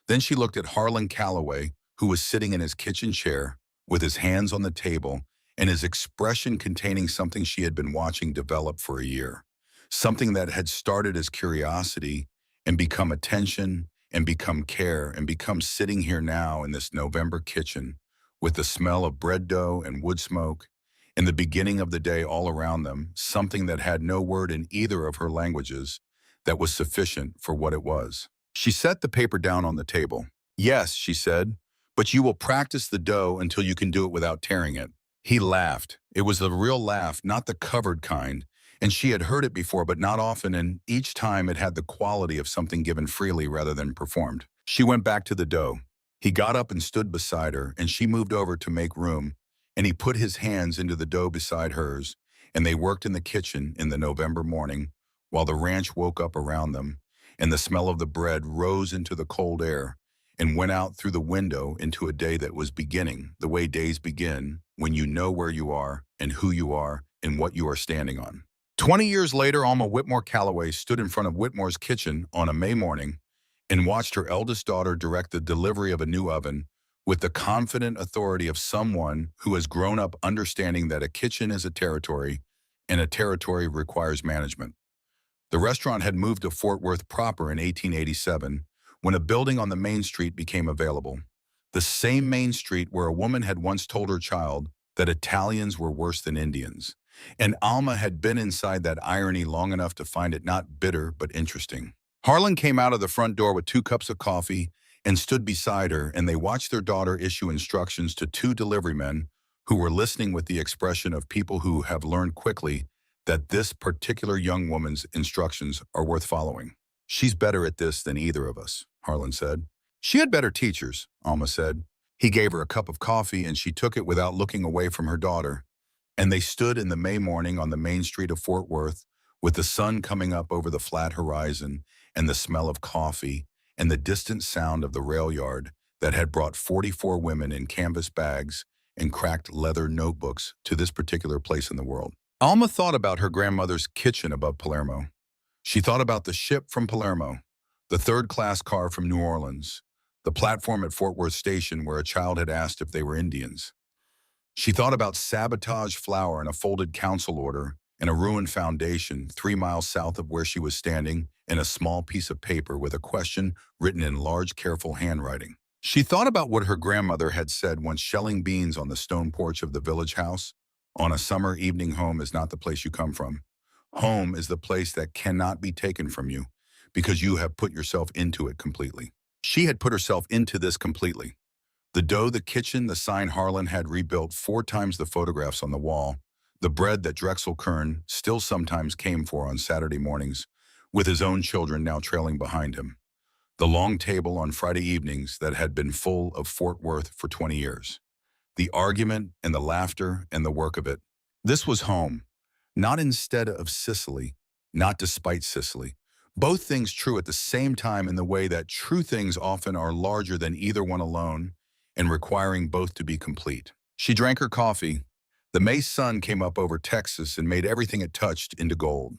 Then she looked at Harlan Calloway, who was sitting in his kitchen chair with his hands on the table and his expression containing something she had been watching develop for a year. Something that had started as curiosity and become attention and become care and become sitting here now in this November kitchen with the smell of bread dough and wood smoke and the beginning of the day all around them, something that had no word in either of her languages that was sufficient for what it was. She set the paper down on the table. Yes, she said, but you will practice the dough until you can do it without tearing it. He laughed. It was a real laugh, not the covered kind, and she had heard it before, but not often, and each time it had the quality of something given freely rather than performed. She went back to the dough. He got up and stood beside her, and she moved over to make room, and he put his hands into the dough beside hers, and they worked in the kitchen in the November morning while the ranch woke up around them, and the smell of the bread rose into the cold air and went out through the window into a day that was beginning, the way days begin when you know where you are and who you are and what you are standing on. 20 years later, Alma Whitmore Calloway stood in front of Whitmore's kitchen on a May morning and watched her eldest daughter direct the delivery of a new oven with the confident authority of someone who has grown up understanding that a kitchen is a territory and a territory requires management. The restaurant had moved to Fort Worth proper in 1887 when a building on the main street became available. The same main street where a woman had once told her child that Italians were worse than Indians. And Alma had been inside that irony long enough to find it not bitter but interesting. Harlan came out of the front door with 2 cups of coffee and stood beside her, and they watched their daughter issue instructions to 2 delivery men who were listening with the expression of people who have learned quickly that this particular young woman's instructions are worth following. She's better at this than either of us, Harlan said. She had better teachers, Alma said. He gave her a cup of coffee, and she took it without looking away from her daughter. And they stood in the May morning on the main street of Fort Worth with the sun coming up over the flat horizon and the smell of coffee and the distant sound of the rail yard that had brought 44 women in canvas bags and cracked leather notebooks to this particular place in the world. Alma thought about her grandmother's kitchen above Palermo. She thought about the ship from Palermo, the third-class car from New Orleans, the platform at Fort Worth Station where a child had asked if they were Indians. She thought about sabotage flour in a folded council order and a ruined foundation 3 miles south of where she was standing in a small piece of paper with a question written in large, careful handwriting. She thought about what her grandmother had said once shelling beans on the stone porch of the village house. On a summer evening, home is not the place you come from. Home is the place that cannot be taken from you because you have put yourself into it completely. She had put herself into this completely. The dough, the kitchen, the sign Harlan had rebuilt 4 times the photographs on the wall, the bread that Drexel Kern still sometimes came for on Saturday mornings, with his own children now trailing behind him. The long table on Friday evenings that had been full of Fort Worth for 20 years. The argument and the laughter and the work of it. This was home, not instead of Sicily, not despite Sicily. Both things true at the same time in the way that true things often are larger than either one alone and requiring both to be complete. She drank her coffee. The May sun came up over Texas and made everything it touched into gold.